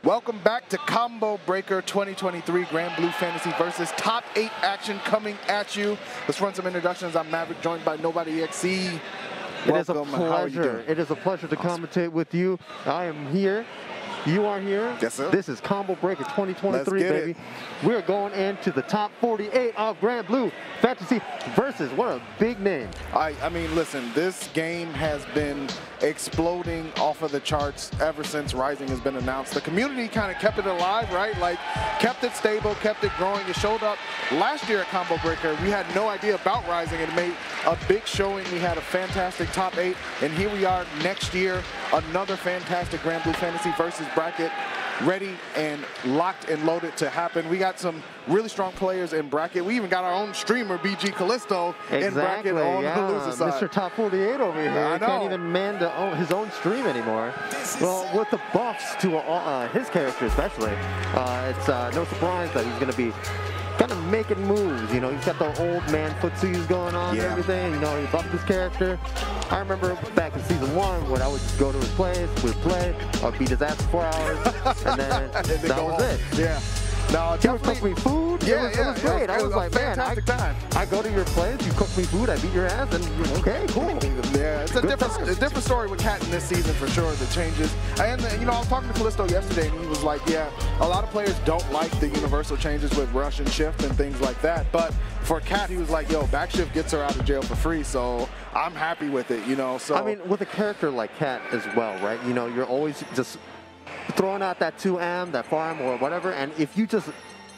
Welcome back to Combo Breaker 2023 Granblue Fantasy versus Top 8 action coming at you. Let's run some introductions. I'm Maverick, joined by Nobodyexe. It is a pleasure. It is a pleasure to commentate with you. I am here. You are here. Yes, sir. This is Combo Breaker 2023, baby. It. We're going into the top 48 of Granblue Fantasy versus what a big name. I mean, listen, this game has been exploding off of the charts ever since Rising has been announced. The community kind of kept it alive, right? Like, kept it stable, kept it growing. It showed up last year at Combo Breaker. We had no idea about Rising. It made a big showing. We had a fantastic top 8, and here we are next year, another fantastic Granblue Fantasy versus bracket, ready and locked and loaded to happen. We got some really strong players in bracket. We even got our own streamer, BG Callisto, in bracket on the loser side. Mr. Top 48 over here. I know. Can't even man his own stream anymore. Well, with the buffs to his character especially, it's no surprise that he's going to be kind of making moves. You know, he's got the old man footsies going on and everything. You know, he buffed his character. I remember back in season 1 when I would just go to his place, we'd play, I'd beat his ass for 4 hours, and then that was it. Yeah. No, he would cook me food. It was great. I was like, man, I go to your place, you cook me food, I beat your ass, and okay, cool. Yeah, it's a different story with Cat in this season for sure, the changes. And, you know, I was talking to Callisto yesterday, and he was like, yeah, a lot of players don't like the universal changes with rush and shift and things like that. But for Cat, he was like, yo, backshift gets her out of jail for free, so I'm happy with it, you know. So I mean, with a character like Cat as well, right? You know, you're always just throwing out that 2M, that farm, or whatever, and if you just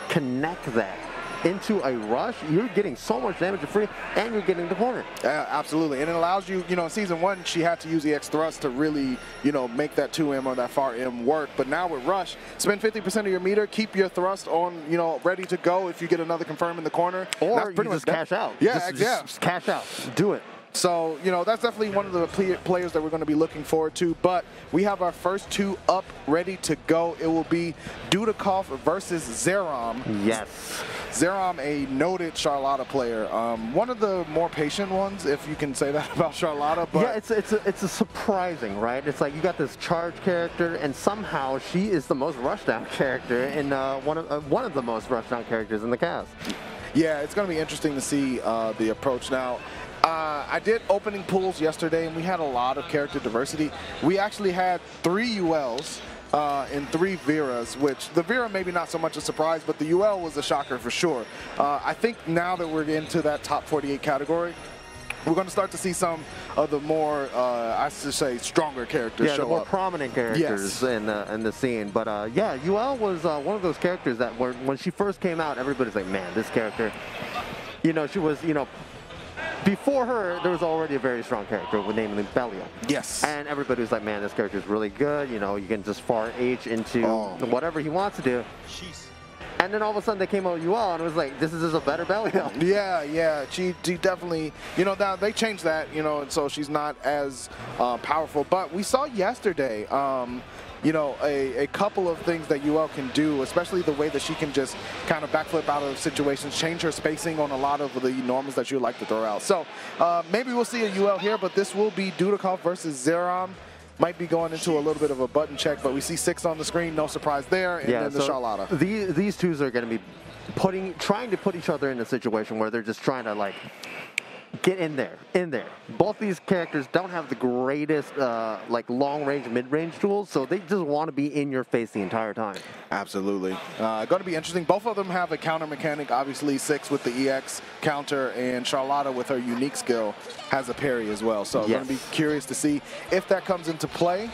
connect that into a rush, you're getting so much damage for free, and you're getting the corner. Absolutely, and it allows you, you know, in season 1, she had to use EX thrust to really, you know, make that 2M or that far M work, but now with rush, spend 50% of your meter, keep your thrust on, you know, ready to go if you get another confirm in the corner. Or you just cash out. Yeah, just cash out. Do it. So, you know, that's definitely one of the players that we're going to be looking forward to. But we have our first 2 up, ready to go. It will be Dudeakoff versus Xerom. Yes. Xerom, a noted Charlotta player. One of the more patient ones, if you can say that about Charlotta. But yeah, it's a surprising, right? It's like you got this charge character, and somehow she is the most rushdown character in one of the most rushdown characters in the cast. Yeah, it's going to be interesting to see the approach now. I did opening pools yesterday, and we had a lot of character diversity. We actually had 3 ULs and 3 Veras, which the Vera maybe not so much a surprise, but the UL was a shocker for sure. I think now that we're into that top 48 category, we're going to start to see some of the more, I should say, stronger characters show up. Yeah, the more prominent characters in the scene. But yeah, UL was one of those characters that when she first came out, everybody's like, man, this character, you know, she was, you know, before her, there was already a very strong character, namely Belia. Yes. And everybody was like, man, this character is really good. You know, you can just far H into whatever he wants to do. And then all of a sudden they came out with UL, and it was like, this is just a better Belia. Yeah, she definitely, you know, now they changed that, you know, and so she's not as powerful. But we saw yesterday, you know, a couple of things that UL can do, especially the way that she can just kind of backflip out of situations, change her spacing on a lot of the normals that you like to throw out. So maybe we'll see a UL here, but this will be Dudeakoff versus Xerom. Might be going into a little bit of a button check, but we see 6 on the screen, no surprise there, and then the Charlotta. These twos are going to be trying to put each other in a situation where they're just trying to, like, get in there. Both these characters don't have the greatest like long-range, mid-range tools, so they just want to be in your face the entire time. Absolutely. Going to be interesting. Both of them have a counter mechanic. Obviously, 6 with the EX counter, and Charlotta with her unique skill has a parry as well. So going to be curious to see if that comes into play.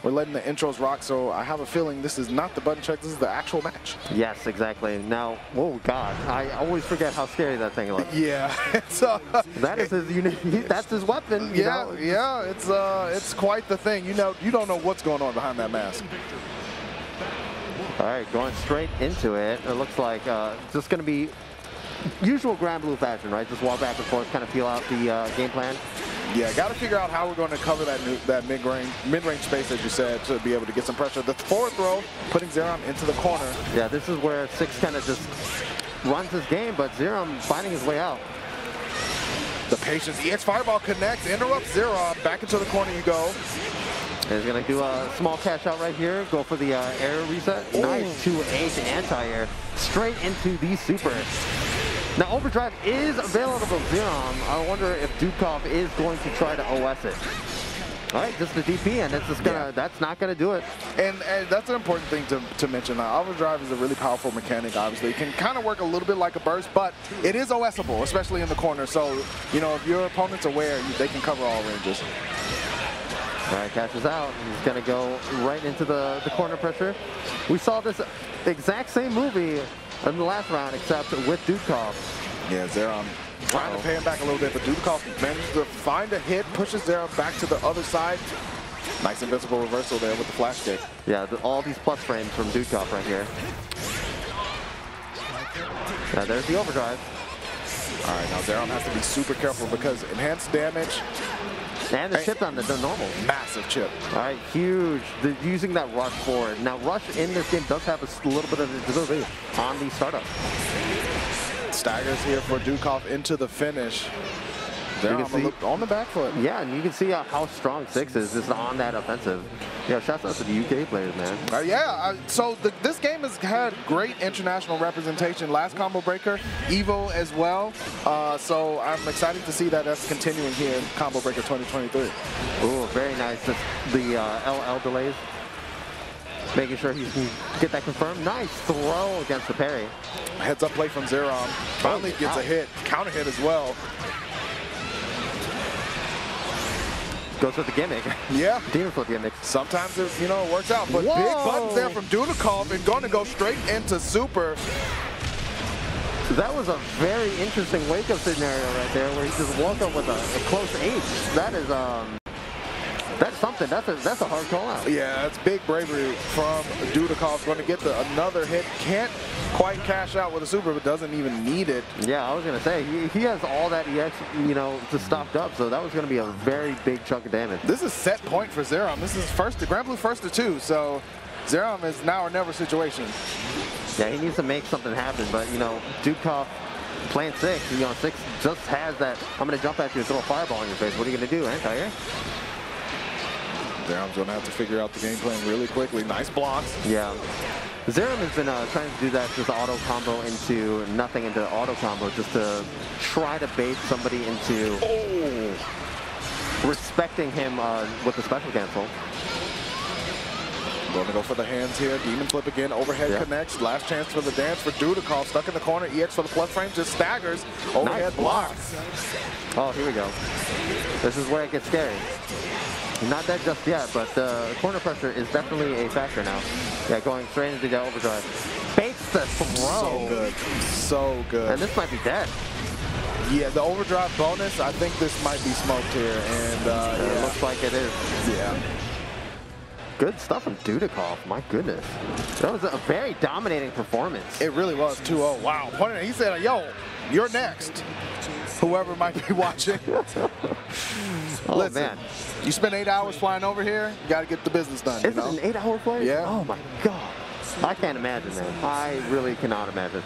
We're letting the intros rock, so I have a feeling this is not the button check, this is the actual match. Yes, exactly. Now, oh God, I always forget how scary that thing looks. Yeah. That is his unique, that's his weapon. You know? Yeah, it's quite the thing. You know, you don't know what's going on behind that mask. All right, going straight into it. It looks like just going to be usual Granblue fashion, right? Just walk back and forth, kind of feel out the game plan. Yeah, got to figure out how we're going to cover that mid-range space, as you said, to be able to get some pressure. The forward throw, putting Xerom into the corner. Yeah, this is where 6 kind of just runs his game, but Xerom finding his way out. The patience. EX Fireball connects, interrupts Xerom. Back into the corner you go. And he's going to do a small cash out right here. Go for the air reset. Ooh. Nice 2H anti-air. Straight into the super. Now, Overdrive is available to Xerom. I wonder if Dudeakoff is going to try to OS it. All right, just the DP, and it's just gonna, that's not going to do it. And that's an important thing to mention. Overdrive is a really powerful mechanic, obviously. It can kind of work a little bit like a burst, but it is OSable, especially in the corner. So, you know, if your opponent's aware, they can cover all ranges. All right, cashes out. He's going to go right into the corner pressure. We saw this exact same movie in the last round, except with Dudeakoff. Yeah, Xerom trying to pay him back a little bit, but Dudeakoff manages to find a hit, pushes Xerom back to the other side. Nice invincible reversal there with the flash kick. Yeah, all these plus frames from Dudeakoff right here. Now there's the overdrive. All right, now Xerom has to be super careful because enhanced damage. And the chip on the normal. Massive chip. All right, huge. Using that rush forward. Now, rush in this game does have a little bit of visibility on the startup. Staggers here for Dudeakoff into the finish. Xerom on the back foot. Yeah, and you can see how strong 6 is just on that offensive. Yeah, shouts out to the UK players, man. So this game has had great international representation. Last combo breaker, Evo as well. So I'm excited to see that that's continuing here in Combo Breaker 2023. Ooh, very nice. The LL delays. Making sure he can get that confirmed. Nice throw against the parry. Heads up play from Xerom. Finally gets a hit. Counter hit as well. Goes with the gimmick. Yeah. Demon flip gimmick. Sometimes it, you know, works out. But big buttons there from Dudeakoff and going to go straight into super. That was a very interesting wake-up scenario right there where he just woke up with a close H. That is, that's something. That's a hard call out. Yeah, that's big bravery from Dudeakoff. Going to get another hit. Can't quite cash out with a super, but doesn't even need it. Yeah, I was going to say, he has all that EX, you know, just stocked up, so that was going to be a very big chunk of damage. This is set point for Xerom. This is Granblue first to 2, so Xerom is now or never situation. Yeah, he needs to make something happen, but, you know, Dudeakoff playing 6, you know, 6 just has that, I'm going to jump at you and throw a fireball in your face. What are you going to do, anti-air? Xerom's going to have to figure out the game plan really quickly. Nice blocks. Yeah. Xerom has been trying to do that, just auto combo into nothing into auto combo, just to try to bait somebody into respecting him with the special cancel. Going to go for the hands here. Demon flip again. Overhead connects. Last chance for the dance for Dudeakoff. Stuck in the corner. EX for the plus frame. Just staggers. Overhead blocks. Oh, here we go. This is where it gets scary. Not that just yet, but the corner pressure is definitely a factor now. Yeah, going straight into the overdrive. Baits the throw. So good. So good. And this might be dead. Yeah, the overdrive bonus, I think this might be smoked here. And it looks like it is. Yeah. Good stuff from Dudeakoff. My goodness. That was a very dominating performance. It really was. 2-0. Wow. He said, yo, you're next. Whoever might be watching. Oh, listen, man. You spend 8 hours flying over here, you got to get the business done. Is it an 8-hour flight? Yeah. Oh, my God. I can't imagine, man. I really cannot imagine.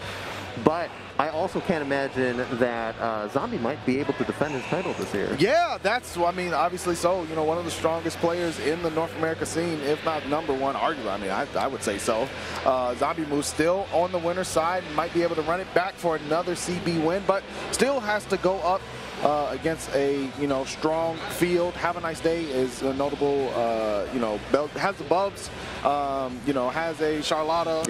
But I also can't imagine that Zombmu might be able to defend his title this year. Yeah, I mean, obviously so. You know, one of the strongest players in the North America scene, if not #1, arguably. I mean, I would say so. Zombmu still on the winner's side, might be able to run it back for another CB win, but still has to go up against a, you know, strong field. Havaniceday is a notable, you know, has the Bubs, you know, has a Charlotta,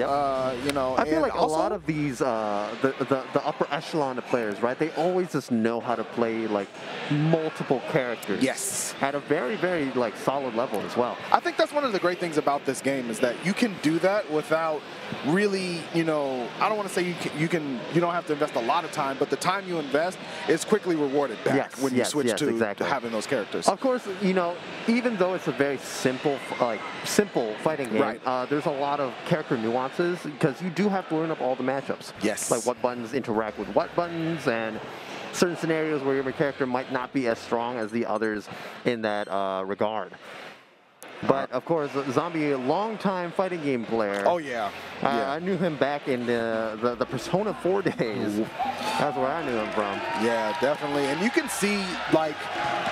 you know. I feel like a lot of these, the upper echelon of players, right, they always just know how to play, like, multiple characters. Yes. At a very, very, like, solid level as well. I think that's one of the great things about this game is that you can do that without really, you know, I don't want to say you don't have to invest a lot of time, but the time you invest is quickly rewarded back when you switch to having those characters. Of course, you know, even though it's a very simple fighting game, there's a lot of character nuances because you do have to learn up all the matchups. Yes. Like what buttons interact with what buttons and certain scenarios where your character might not be as strong as the others in that regard. But of course, Zombie, a long-time fighting game player. Oh yeah. I knew him back in the Persona 4 days. That's where I knew him from. Yeah, definitely. And you can see, like,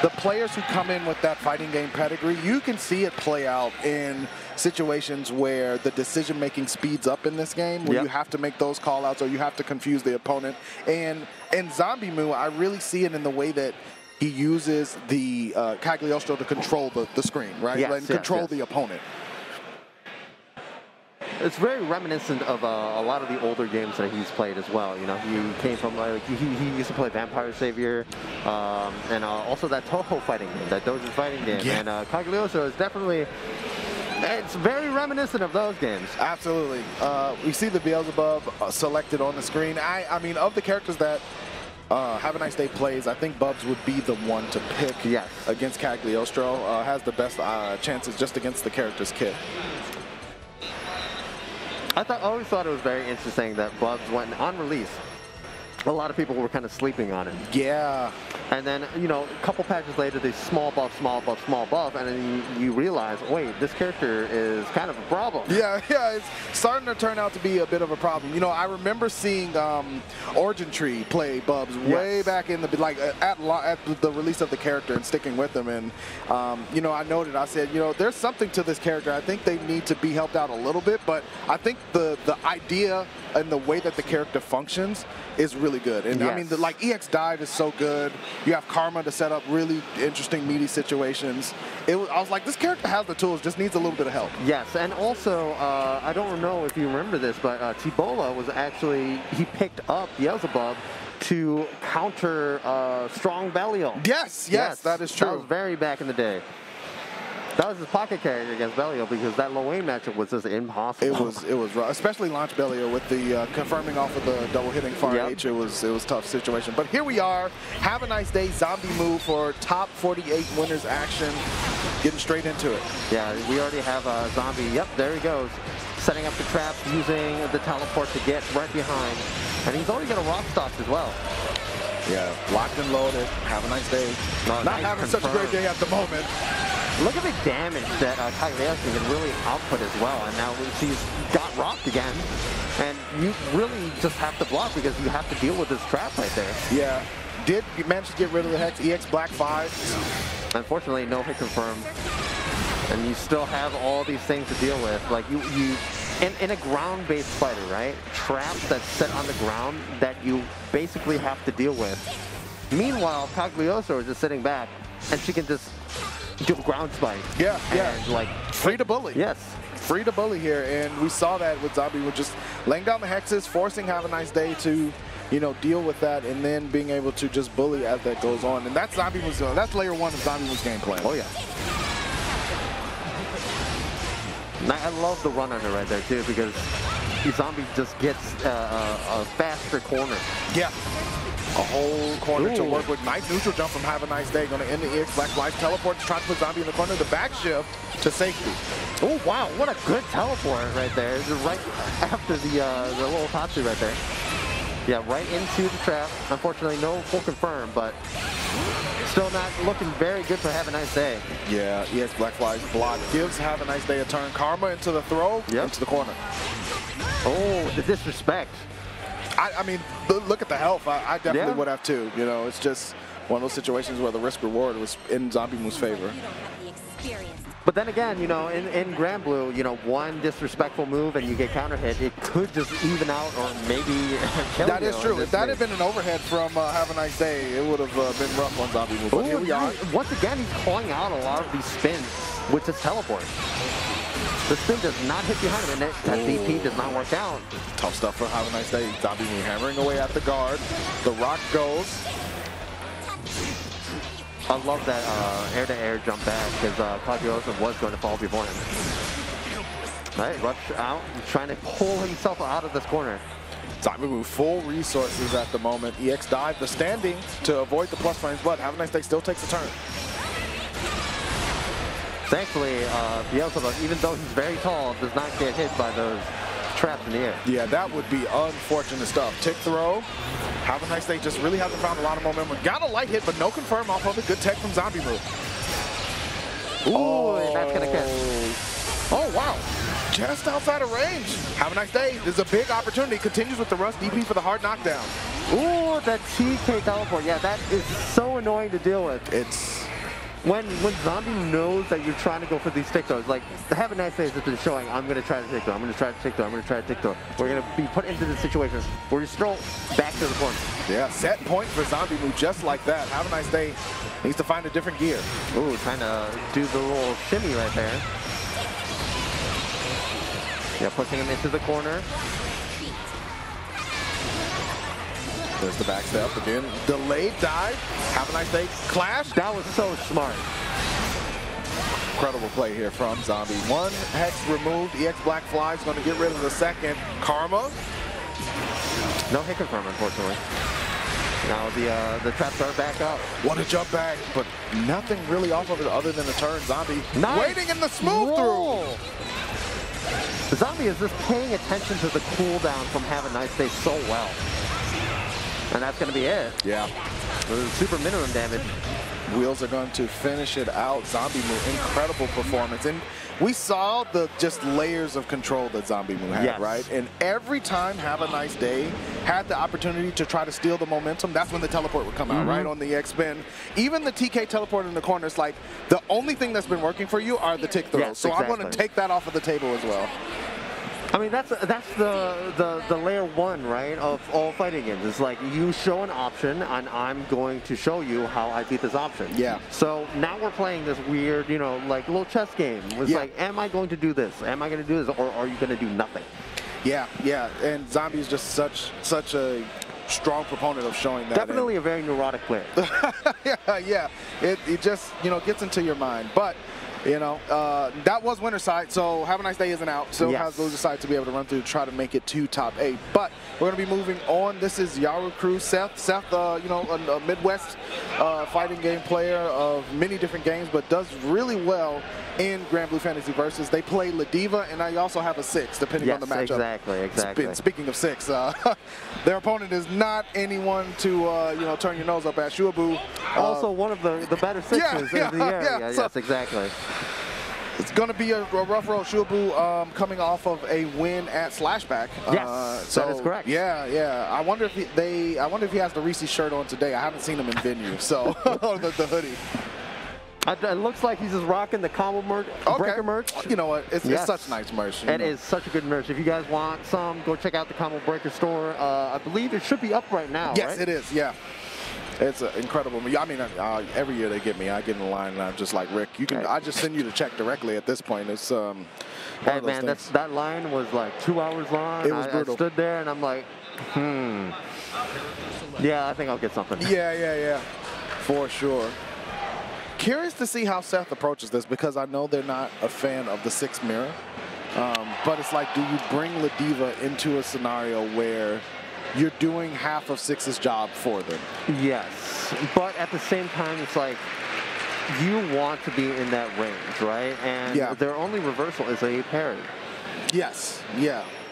the players who come in with that fighting game pedigree, you can see it play out in situations where the decision-making speeds up in this game, where you have to make those call-outs or you have to confuse the opponent. And in Zombmu, I really see it in the way that he uses the Cagliostro to control the screen, right? Yes, and control the opponent. It's very reminiscent of a lot of the older games that he's played as well. You know, he came from, he used to play Vampire Savior, and also that Toho fighting game, that Doujin fighting game. Yeah. And Cagliostro is definitely, it's very reminiscent of those games. Absolutely. We see the Beelzebub selected on the screen. I mean, of the characters that Havaniceday plays, I think Bubs would be the one to pick against Cagliostro. Has the best chances just against the character's kit. I always thought it was very interesting that Bubs went on release. A lot of people were kind of sleeping on it. Yeah. And then, you know, a couple patches later, they small buff, and then you realize, wait, this character is kind of a problem. Yeah, it's starting to turn out to be a bit of a problem. You know, I remember seeing Origin Tree play Bubs way back in the, like, at the release of the character and sticking with him. And, you know, I said, you know, there's something to this character. I think they need to be helped out a little bit, but I think the idea and the way that the character functions is really good. And I mean, like, EX Dive is so good. You have Karma to set up really interesting, meaty situations. I was like, this character has the tools, just needs a little bit of help. Yes, and also, I don't know if you remember this, but Tibola was actually, he picked up Beelzebub to counter Strong Belial. Yes, that is true. That was very back in the day. That was his pocket character against Belial because that low-aim matchup was just impossible. It was rough, especially launch Belial with the confirming off of the double hitting far H. It was a tough situation. But here we are. Have a nice day. Zombmu for top 48 winners action. Getting straight into it. Yeah, we already have Zombie. Yep, there he goes. Setting up the traps, using the teleport to get right behind. And he's already got a rock stock as well. Yeah, locked and loaded. Have a nice day. Not having such a great day at the moment. Look at the damage that Cagliostro can really output as well, and now he's got rocked again, and you really just have to block because you have to deal with this trap right there. Yeah, did manage to get rid of the Hex, EX Black 5. Unfortunately, no hit confirmed, and you still have all these things to deal with. Like in a ground-based fighter, right? Traps that's set on the ground that you basically have to deal with. Meanwhile, Cagliostro is just sitting back, and she can just do a ground spike. Yeah. And like free to bully. Yes. Free to bully here, and we saw that with Zombie, with just laying down the hexes, forcing Have a Nice Day to, you know, deal with that, and then being able to just bully as that goes on. And that's that's layer one of Zombie's gameplay. Oh yeah. I love the run under right there too, because Zombie just gets a faster corner. Yeah. A whole corner to work with. Nice neutral jump from Have a Nice Day. Going to end the EX Black Life teleport to try to put Zombie in the corner. The back shift to safety. Oh wow, what a good teleport right there. Right after the little Tatsu right there. Yeah, right into the trap. Unfortunately, no full confirm, but still not looking very good for Have a Nice Day. Yeah, EX Black Fly's block gives Have a Nice Day a turn. Karma into the throw, into the corner. Oh, the disrespect. I mean, look at the health. I definitely would have too. You know, it's just one of those situations where the risk reward was in Zombmu's favor. But then again, you know, in Granblue, you know, one disrespectful move and you get counter hit, it could just even out or maybe kill you. That is true. If that had been an overhead from Have a Nice Day, it would have been rough on Zombmu. But here we are. Once again, he's calling out a lot of these spins with his teleport. The spin does not hit behind him, and that DP does not work out. Tough stuff for Have a Nice Day. Zombmu hammering away at the guard. The rock goes. I love that air-to-air jump back because Cagliostro was going to fall before him. Right, rush out, trying to pull himself out of this corner. Zombmu full resources at the moment. EX dive, the standing to avoid the plus frames, but Have a Nice Day still takes a turn. Thankfully, Beelzebub, even though he's very tall, does not get hit by those traps in the air. Yeah, that would be unfortunate stuff. Tick throw. Have a Nice Day just really hasn't found a lot of momentum. Got a light hit, but no confirm off of it. Good tech from Zombmu. Ooh, and that's going to catch. Oh, wow. Just outside of range. Have a nice day. This is a big opportunity. Continues with the rush DP for the hard knockdown. Ooh, that TK teleport. Yeah, that is so annoying to deal with. It's... When Zombmu knows that you're trying to go for these stick throws, like, Have a Nice Day has been showing, I'm going to try to tick throw, I'm going to try to tick throw, I'm going to try to tick throw. We're going to be put into this situation where you stroll back to the corner. Yeah, set point for Zombmu just like that. Have a nice day. Needs to find a different gear. Ooh, trying to do the little shimmy right there. Yeah, pushing him into the corner. There's the back step again. Delayed dive. Have a nice day. Clash. That was so smart. Incredible play here from Zombie. One hex removed. EX Black Fly is going to get rid of the second. Karma. No hit confirm, unfortunately. Now the traps are back up. Want to jump back, but nothing really off of it other than a turn. Zombie waiting in the smooth through. The Zombie is just paying attention to the cooldown from Have a Nice Day so well. And that's going to be it. Yeah. Super minimum damage. Wheels are going to finish it out. Zombmu, incredible performance. And we saw the just layers of control that Zombmu had, right? And every time Have a Nice Day had the opportunity to try to steal the momentum, that's when the teleport would come out, right? On the X spin. Even the TK teleport in the corner, it's like the only thing that's been working for you are the tick throws. Yes, so exactly. I'm going to take that off of the table as well. I mean, that's the layer one, right, of all fighting games. It's like you show an option, and I'm going to show you how I beat this option. Yeah. So now we're playing this weird, you know, like little chess game. It's like, am I going to do this? Am I going to do this, or are you going to do nothing? Yeah, yeah. And Zombie is just such a strong proponent of showing that. Definitely a very neurotic player. yeah. It just, you know, gets into your mind, but. You know, that was winner side, so Have a Nice Day isn't out. Still has loser side to be able to run through to try to make it to top 8. But we're going to be moving on. This is Yaru Crew. Seth, you know, a Midwest fighting game player of many different games, but does really well in Granblue Fantasy Versus. They play La Diva, and I also have a 6, depending on the matchup. Exactly. Speaking of 6, their opponent is not anyone to, you know, turn your nose up at. Shuaboo. Also one of the better 6s in the area. Yes, exactly. It's going to be a rough road. Shuaboo coming off of a win at Slashback. Yes, that is correct. Yeah. I wonder if he has the Reese shirt on today. I haven't seen him in venue, so or the hoodie. It looks like he's just rocking the combo merch, breaker merch. You know what? It's such nice merch. It is such a good merch. If you guys want some, go check out the combo breaker store. I believe it should be up right now. Yes, right? It is. Yeah. It's incredible. I mean, every year they get me. I get in the line and I'm just like, Rick, you can. I just send you the check directly at this point. It's hey man, that line was like 2 hours long. It was brutal. I stood there and I'm like, yeah, I think I'll get something. Yeah, for sure. Curious to see how Seth approaches this because I know they're not a fan of the 6 mirror. But it's like, do you bring La Diva into a scenario where you're doing half of 6's job for them? Yes, but at the same time, it's like you want to be in that range, right? And their only reversal is a parry. Yes,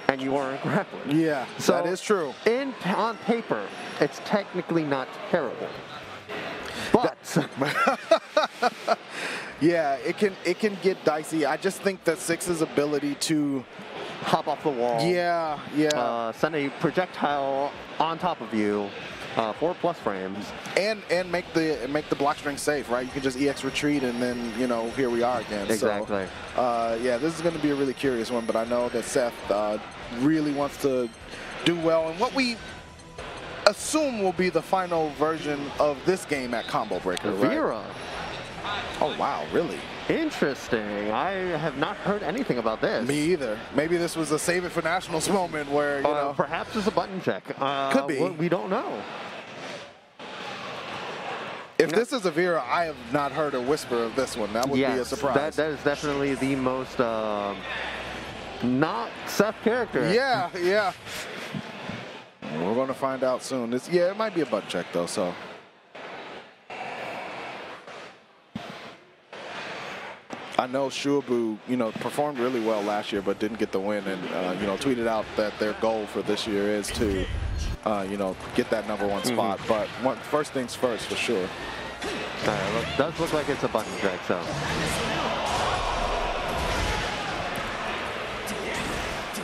and you aren't grappling. Yeah, so that is true. On paper, it's technically not terrible. But yeah, it can get dicey. I just think that 6's ability to hop off the wall. Send a projectile on top of you, 4+ frames, and make the block string safe. Right, you can just EX retreat, and then here we are again. Exactly. So, yeah, this is going to be a really curious one. But I know that Seth really wants to do well, and what we assume will be the final version of this game at Combo Breaker, right? Vera. Oh, wow, really? Interesting. I have not heard anything about this. Me either. Maybe this was a save it for nationals moment where, perhaps it's a button check. Could be. We don't know. If this is a Vera, I have not heard a whisper of this one. That would be a surprise. That is definitely the most not Seth character. Yeah. We're going to find out soon. It might be a butt check, though, so. I know Shuaboo, performed really well last year, but didn't get the win, and, tweeted out that their goal for this year is to, get that #1 spot. But first things first, for sure. It does look like it's a button check, so.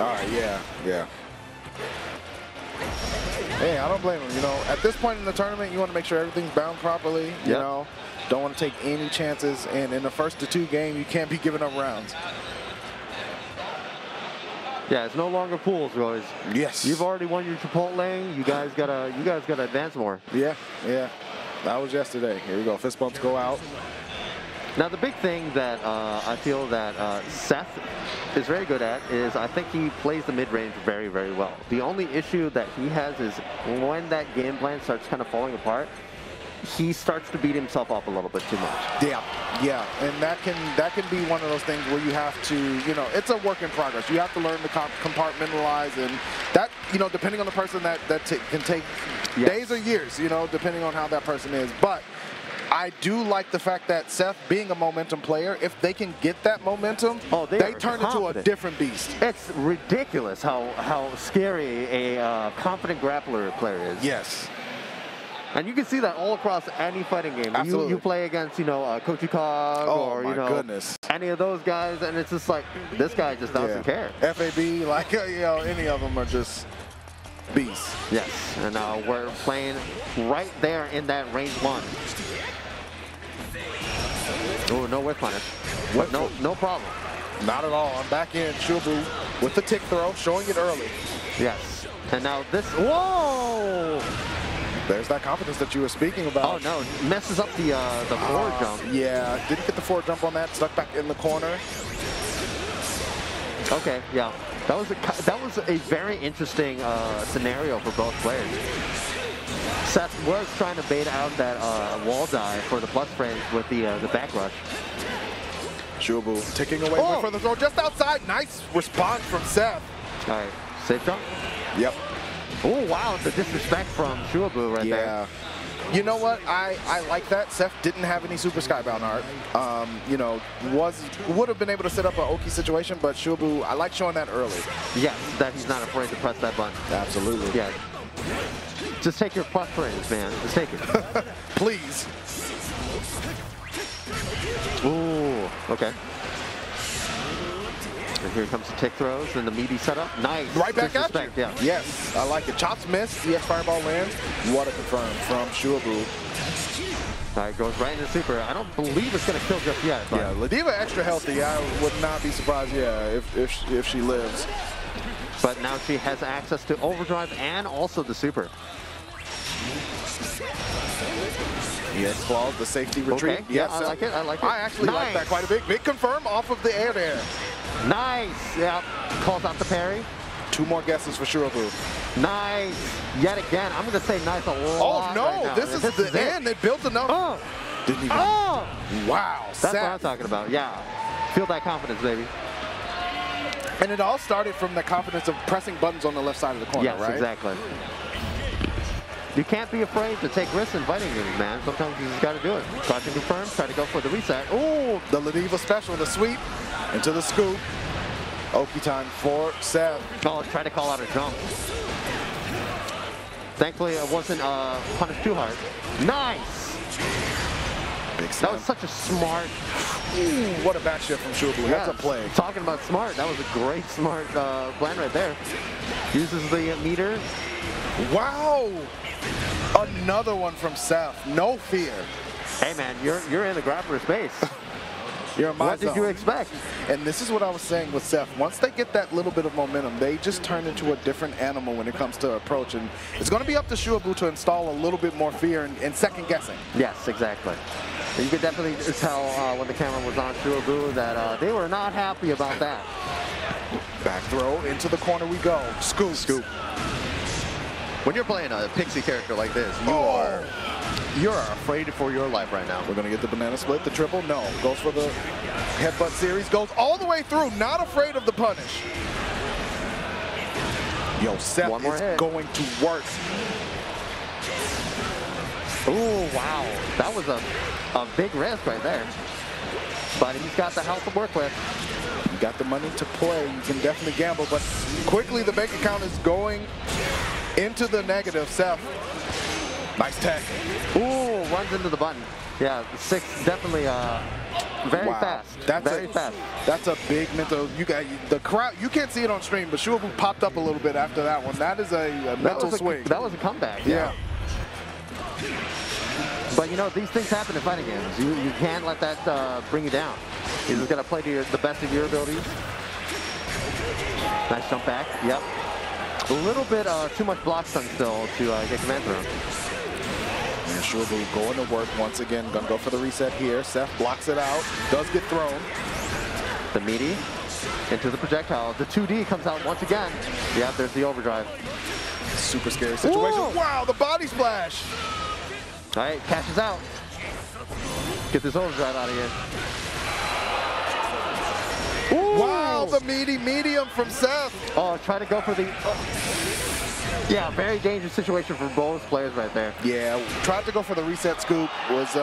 All right, yeah. Hey, I don't blame him. You know, at this point in the tournament, you want to make sure everything's bound properly. You know, don't want to take any chances. And in the first to 2 game, you can't be giving up rounds. Yeah, it's no longer pools, boys. Yes. You've already won your Chipotle. You guys gotta advance more. Yeah. That was yesterday. Here we go. Fist bumps go out. Now the big thing that I feel that Seth is very good at is I think he plays the mid-range very, very well. The only issue that he has is when that game plan starts kind of falling apart, he starts to beat himself up a little bit too much. Yeah, and that can be one of those things where you have to, you know, it's a work in progress. You have to learn to compartmentalize, and that, you know, depending on the person, that can take days or years, you know, depending on how that person is. But I do like the fact that Seth, being a momentum player, if they can get that momentum, they turn into a different beast. It's ridiculous how scary a confident grappler player is. Yes. And you can see that all across any fighting game. Absolutely. You play against, you know, Dudeakoff or, you know, any of those guys, and it's just like, this guy just doesn't care. FAB, like, you know, any of them are just beasts. Yes, and we're playing right there in that range 1. Oh, no whip punish. No problem. Not at all. I'm back in. Shuaboo with the tick throw, showing it early. Yes. And now this, whoa! There's that confidence that you were speaking about. Oh no, messes up the forward jump. Yeah, didn't get the forward jump on that, stuck back in the corner. Okay, yeah. That was a very interesting scenario for both players. Seth was trying to bait out that wall dive for the plus frames with the back rush. Shuaboo ticking away for the throw just outside. Nice response from Seth. All right, safe jump. Yep. Oh, wow, the disrespect from Shuaboo right there. You know what? I like that. Seth didn't have any Super Skybound art. You know, would have been able to set up an Oki situation, but Shuaboo, I like showing that early. Yes, that he's not afraid to press that button. Absolutely. Yeah. Just take your plus frames, man. Just take it. Please. Ooh, okay. And here comes the tick throws and the meaty setup. Nice. Right back at you. Yeah. Yes, I like it. Chops miss. Yes, fireball lands. What a confirm from Shuaboo. All right, goes right into super. I don't believe it's going to kill just yet. But. Yeah, Ladiva extra healthy. I would not be surprised, if she lives. But now she has access to overdrive and also the super. Yes, claws, the safety retreat. Okay. Yes, yeah, I like it. I like it. I actually like that quite a bit. Big confirm off of the air there. Nice. Yeah. Calls out the parry. 2 more guesses for Shuaboo. Nice. Yet again. I'm going to say nice a lot. Oh, no. Right now. This is the end. It built enough. Didn't even. Wow. That's what I'm talking about. Yeah. Feel that confidence, baby. And it all started from the confidence of pressing buttons on the left side of the corner, right? Yes, exactly. You can't be afraid to take risks in fighting games, man. Sometimes you just got to do it. Try to confirm, try to go for the reset. Oh, the Ladiva special, the sweep into the scoop. Oki time for Seth. Oh, try to call out a jump. Thankfully, it wasn't punished too hard. Nice. Big slam. That was such a smart. Ooh, what a back shift from Shuaboo. Yes. That's a play. Talking about smart, that was a great smart plan right there. Uses the meter. Wow. Another one from Seth. No fear. Hey man, you're in the grappler space. You're in my What did you expect? And this is what I was saying with Seth. Once they get that little bit of momentum, they just turn into a different animal when it comes to approach. And it's going to be up to Shuaboo to install a little bit more fear and second guessing. Yes, exactly. You could definitely tell when the camera was on Shuaboo that they were not happy about that. Back throw, into the corner we go. Scoop. Scoop. When you're playing a pixie character like this, you're afraid for your life right now. We're going to get the banana split, the triple. No. Goes for the headbutt series. Goes all the way through. Not afraid of the punish. Yo, Seth is going to work. Oh, wow. That was a big risk right there. But he's got the health to work with. You got the money to play. You can definitely gamble. But quickly, the bank account is going into the negative. Seth. Nice tech. Ooh, runs into the button. Yeah, 6 definitely Very Wow. fast. That's very fast. That's a big mental. You got the crowd. You can't see it on stream, but Shuaboo popped up a little bit after that one. That is a mental swing. That was a comeback. Yeah. But you know, these things happen in fighting games. You can't let that bring you down. You just gotta play to the best of your abilities. Nice jump back. Yep. A little bit too much block stun still to get command through. And Shuaboo going to work once again. Gonna go for the reset here. Seth blocks it out. Does get thrown. The meaty into the projectile. The 2D comes out once again. Yeah, there's the overdrive. Super scary situation. Ooh. Wow, the body splash. All right, cashes out. Get this overdrive out of here. Ooh. Wow, the meaty medium from Seth. Oh, try to go for the... Yeah, very dangerous situation for both players right there. Yeah, tried to go for the reset scoop. Was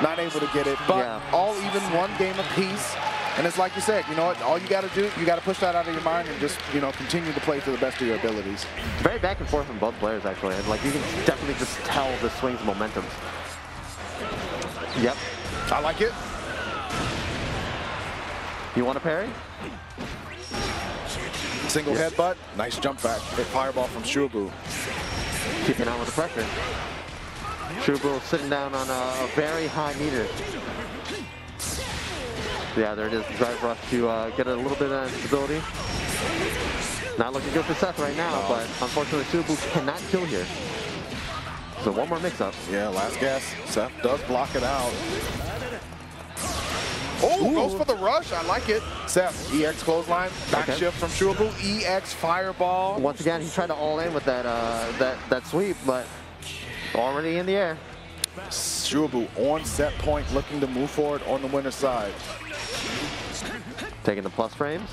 not able to get it. But Yeah. all even, one game apiece. And it's like you said, you know what, all you got to do, you got to push that out of your mind and just, you know, continue to play to the best of your abilities. Very back and forth from both players, actually. And, like, you can definitely just tell the swings momentum. Yep. I like it. You want to parry? Single headbutt. Nice jump back. Hit fireball from Shuaboo. Keeping on with the pressure. Shuaboo sitting down on a very high meter. Yeah, there it is. Drive rush to get a little bit of stability. Not looking good for Seth right now, but unfortunately Shuaboo cannot kill here. So one more mix-up. Yeah, last guess. Seth does block it out. Oh, goes for the rush. I like it. Seth, EX clothesline. Back shift from Shuaboo. EX fireball. Once again, he tried to all in with that that sweep, but already in the air. Shuaboo on set point, looking to move forward on the winner's side. Taking the plus frames.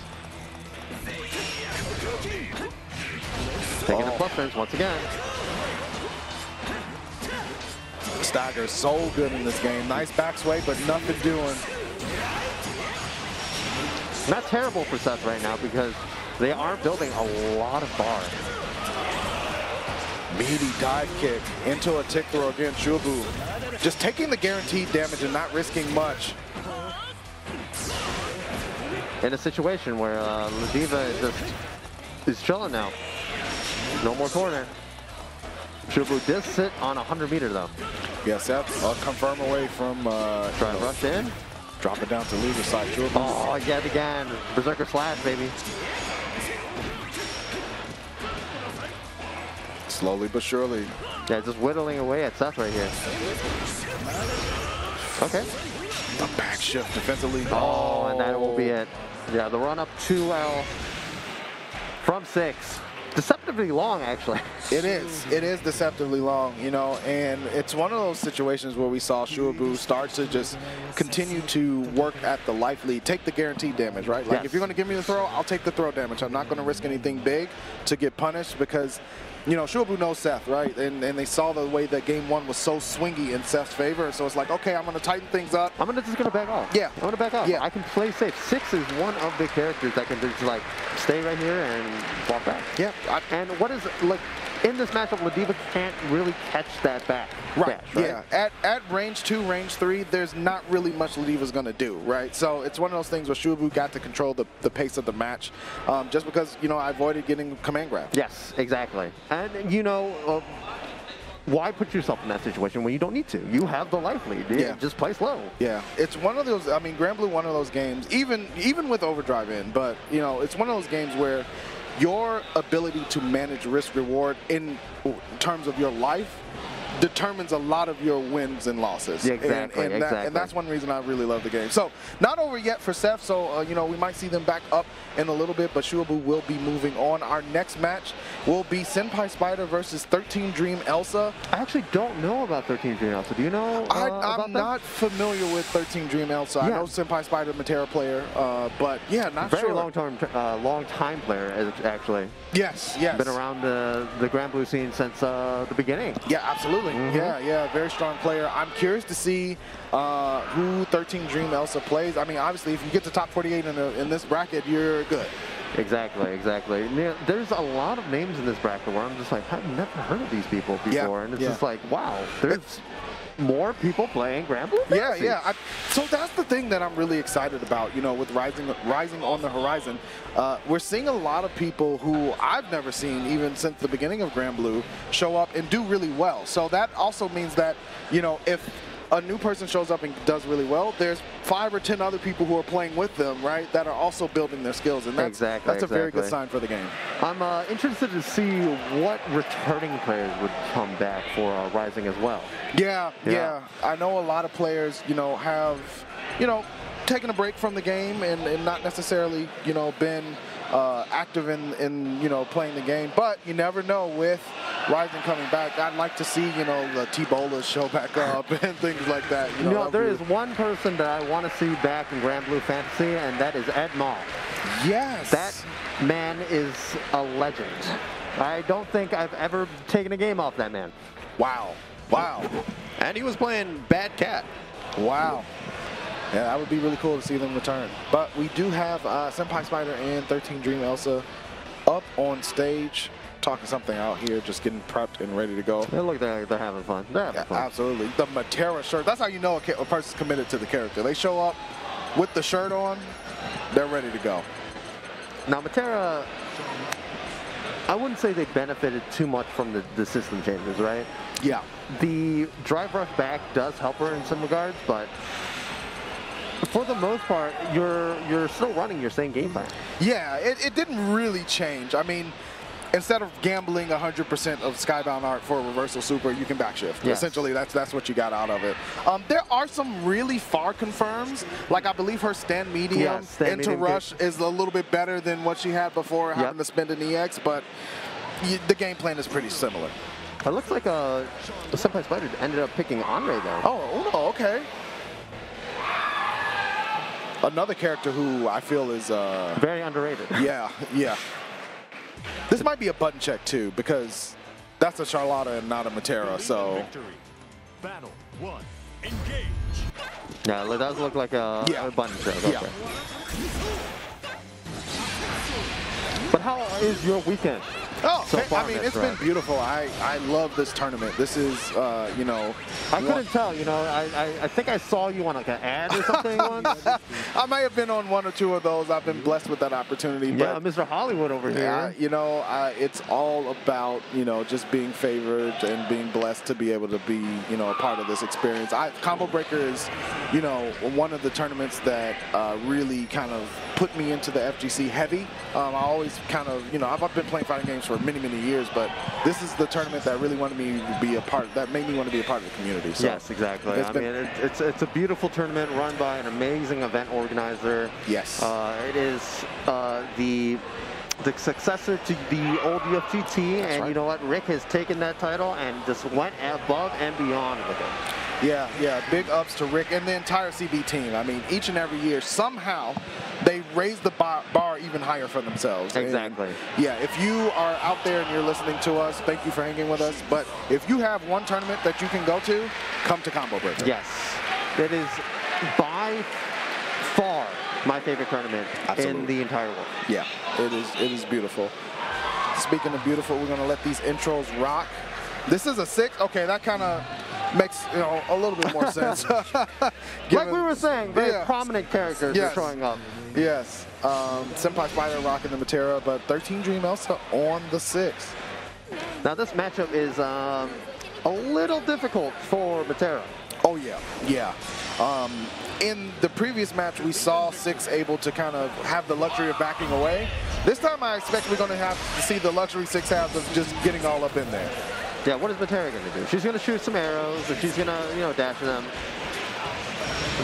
Taking the plus frames once again. Stagger's so good in this game. Nice back sway, but nothing doing. Not terrible for Seth right now because they are building a lot of bar. Meaty dive kick into a tick throw again. Shuaboo just taking the guaranteed damage and not risking much. In a situation where Ladiva is chilling now. No more corner. Shuaboo does sit on 100 meter though. Yeah, Seth confirm away from Try to rush in. drop it down to loser side. Shuaboo. Oh, yet again. Berserker slash, baby. Slowly but surely. Yeah, just whittling away at Seth right here. Okay. The back shift defensively. Oh, and that will be it. Yeah, the run up 2L from 6. Deceptively long, actually. It is deceptively long, you know, and it's one of those situations where we saw Shuaboo start to just continue to work at the life lead, take the guaranteed damage, right? Like, Yes. if you're going to give me the throw, I'll take the throw damage. I'm not going to risk anything big to get punished because, you know, Shuaboo knows Seth, right? And they saw the way that game one was so swingy in Seth's favor, so it's like, okay, I'm going to tighten things up. I'm just gonna back off. Yeah. I'm gonna back off. Yeah. I can play safe. 6 is one of the characters that can just like stay right here and walk back. Yeah. And what is like in this matchup, Ladiva can't really catch that back. Right. Dash, right? Yeah. At range 2, range 3, there's not really much Ladiva's going to do, right? So it's one of those things where Shuaboo got to control the pace of the match just because, you know, I avoided getting command grab. Yes, exactly. And you know, why put yourself in that situation when you don't need to? You have the life lead. Yeah. Just play slow. Yeah, it's one of those. I mean, Granblue, one of those games, even with overdrive in, but you know, it's one of those games where your ability to manage risk reward in terms of your life determines a lot of your wins and losses. Yeah, exactly, and that's one reason I really love the game. So, not over yet for Seth, so, you know, we might see them back up in a little bit, but Shuaboo will be moving on. Our next match will be SenpaiSpyder versus 13 Dream Elsa. I actually don't know about 13 Dream Elsa. Do you know I'm not familiar with 13 Dream Elsa. Yeah. I know SenpaiSpyder, Matera player, but yeah, not Very sure. long time player, actually. Yes. Been around the Granblue scene since the beginning. Yeah, absolutely. Yeah, very strong player. I'm curious to see who 13 Dream Elsa plays. I mean, obviously, if you get to top 48 in this bracket, you're good. Exactly. Yeah, there's a lot of names in this bracket where I'm just like, I've never heard of these people before, and it's just like, wow, there's more people playing Granblue Fantasy. Yeah. So that's the thing that I'm really excited about, you know, with Rising on the horizon. We're seeing a lot of people who I've never seen, even since the beginning of Granblue, show up and do really well. So that also means that, you know, if a new person shows up and does really well, there's 5 or 10 other people who are playing with them, right, that are also building their skills, and that's a very good sign for the game. I'm interested to see what returning players would come back for Rising as well. Yeah. I know a lot of players, you know, have, you know, taken a break from the game and not necessarily, you know, been active in you know, playing the game, but you never know with Rising coming back. I'd like to see, you know, the T-Bolas show back up and things like that. You know, there is one person that I want to see back in Granblue Fantasy, and that is Ed Mall. Yes. That man is a legend. I don't think I've ever taken a game off that man. Wow. And he was playing Bad Cat. Wow. Yeah, that would be really cool to see them return. But we do have SenpaiSpyder and 13 Dream Elsa up on stage, talking something out here, just getting prepped and ready to go. They look like they're having fun. They're having fun. Absolutely. The Matera shirt, that's how you know a person's committed to the character. They show up with the shirt on, they're ready to go. Now, Matera, I wouldn't say they benefited too much from the system changes, right? Yeah. The drive rush back does help her in some regards, but for the most part, you're still running your same game plan. Yeah, it didn't really change. I mean, instead of gambling 100% of Skybound Art for a reversal super, you can backshift. Yes. Essentially, that's what you got out of it. There are some really far confirms. Like, I believe her stand medium into rush is a little bit better than what she had before having to spend an EX, but the game plan is pretty similar. It looks like SenpaiSpyder ended up picking Andre, though. Oh, Uno, okay. Another character who I feel is very underrated. Yeah. This might be a button check too, because that's a Charlotta and not a Matera. So. Battle 1. Engage. Yeah, it does look like a button check. Okay. Yeah. But how is your weekend? Oh, so far, I mean, it's been beautiful. I love this tournament. This is, you know. I couldn't tell, you know. I think I saw you on like an ad or something once. I might have been on 1 or 2 of those. I've been blessed with that opportunity. Yeah, but, Mr. Hollywood over here. You know, it's all about, you know, just being favored and being blessed to be able to be, you know, a part of this experience. Combo Breaker is, you know, one of the tournaments that really kind of put me into the FGC heavy. I always kind of, you know, I've been playing fighting games for many years, but this is the tournament that really wanted me to be a part, that made me want to be a part of the community. So yes, exactly. I mean, it's a beautiful tournament run by an amazing event organizer. Yes. It is the successor to the old UFGT, and you know what? Rick has taken that title and just went above and beyond with it. Yeah, big ups to Rick and the entire CB team. I mean, each and every year, somehow, they raise the bar even higher for themselves. Exactly. And yeah, if you are out there and you're listening to us, thank you for hanging with us. But if you have one tournament that you can go to, come to Combo Breaker. Yes. It is by far my favorite tournament in the entire world. Yeah, it is beautiful. Speaking of beautiful, we're going to let these intros rock. This is a 6. Okay, that kind of makes, you know, a little bit more sense. Like we were saying, very prominent characters are showing up. Yes. SenpaiSpyder rocking the Matera, but 13 Dream Elsa on the 6. Now this matchup is a little difficult for Matera. Oh yeah. In the previous match, we saw 6 able to kind of have the luxury of backing away. This time, I expect we're going to have to see the luxury 6 has of just getting all up in there. Yeah, what is Matera going to do? She's going to shoot some arrows, or she's going to, you know, dash them.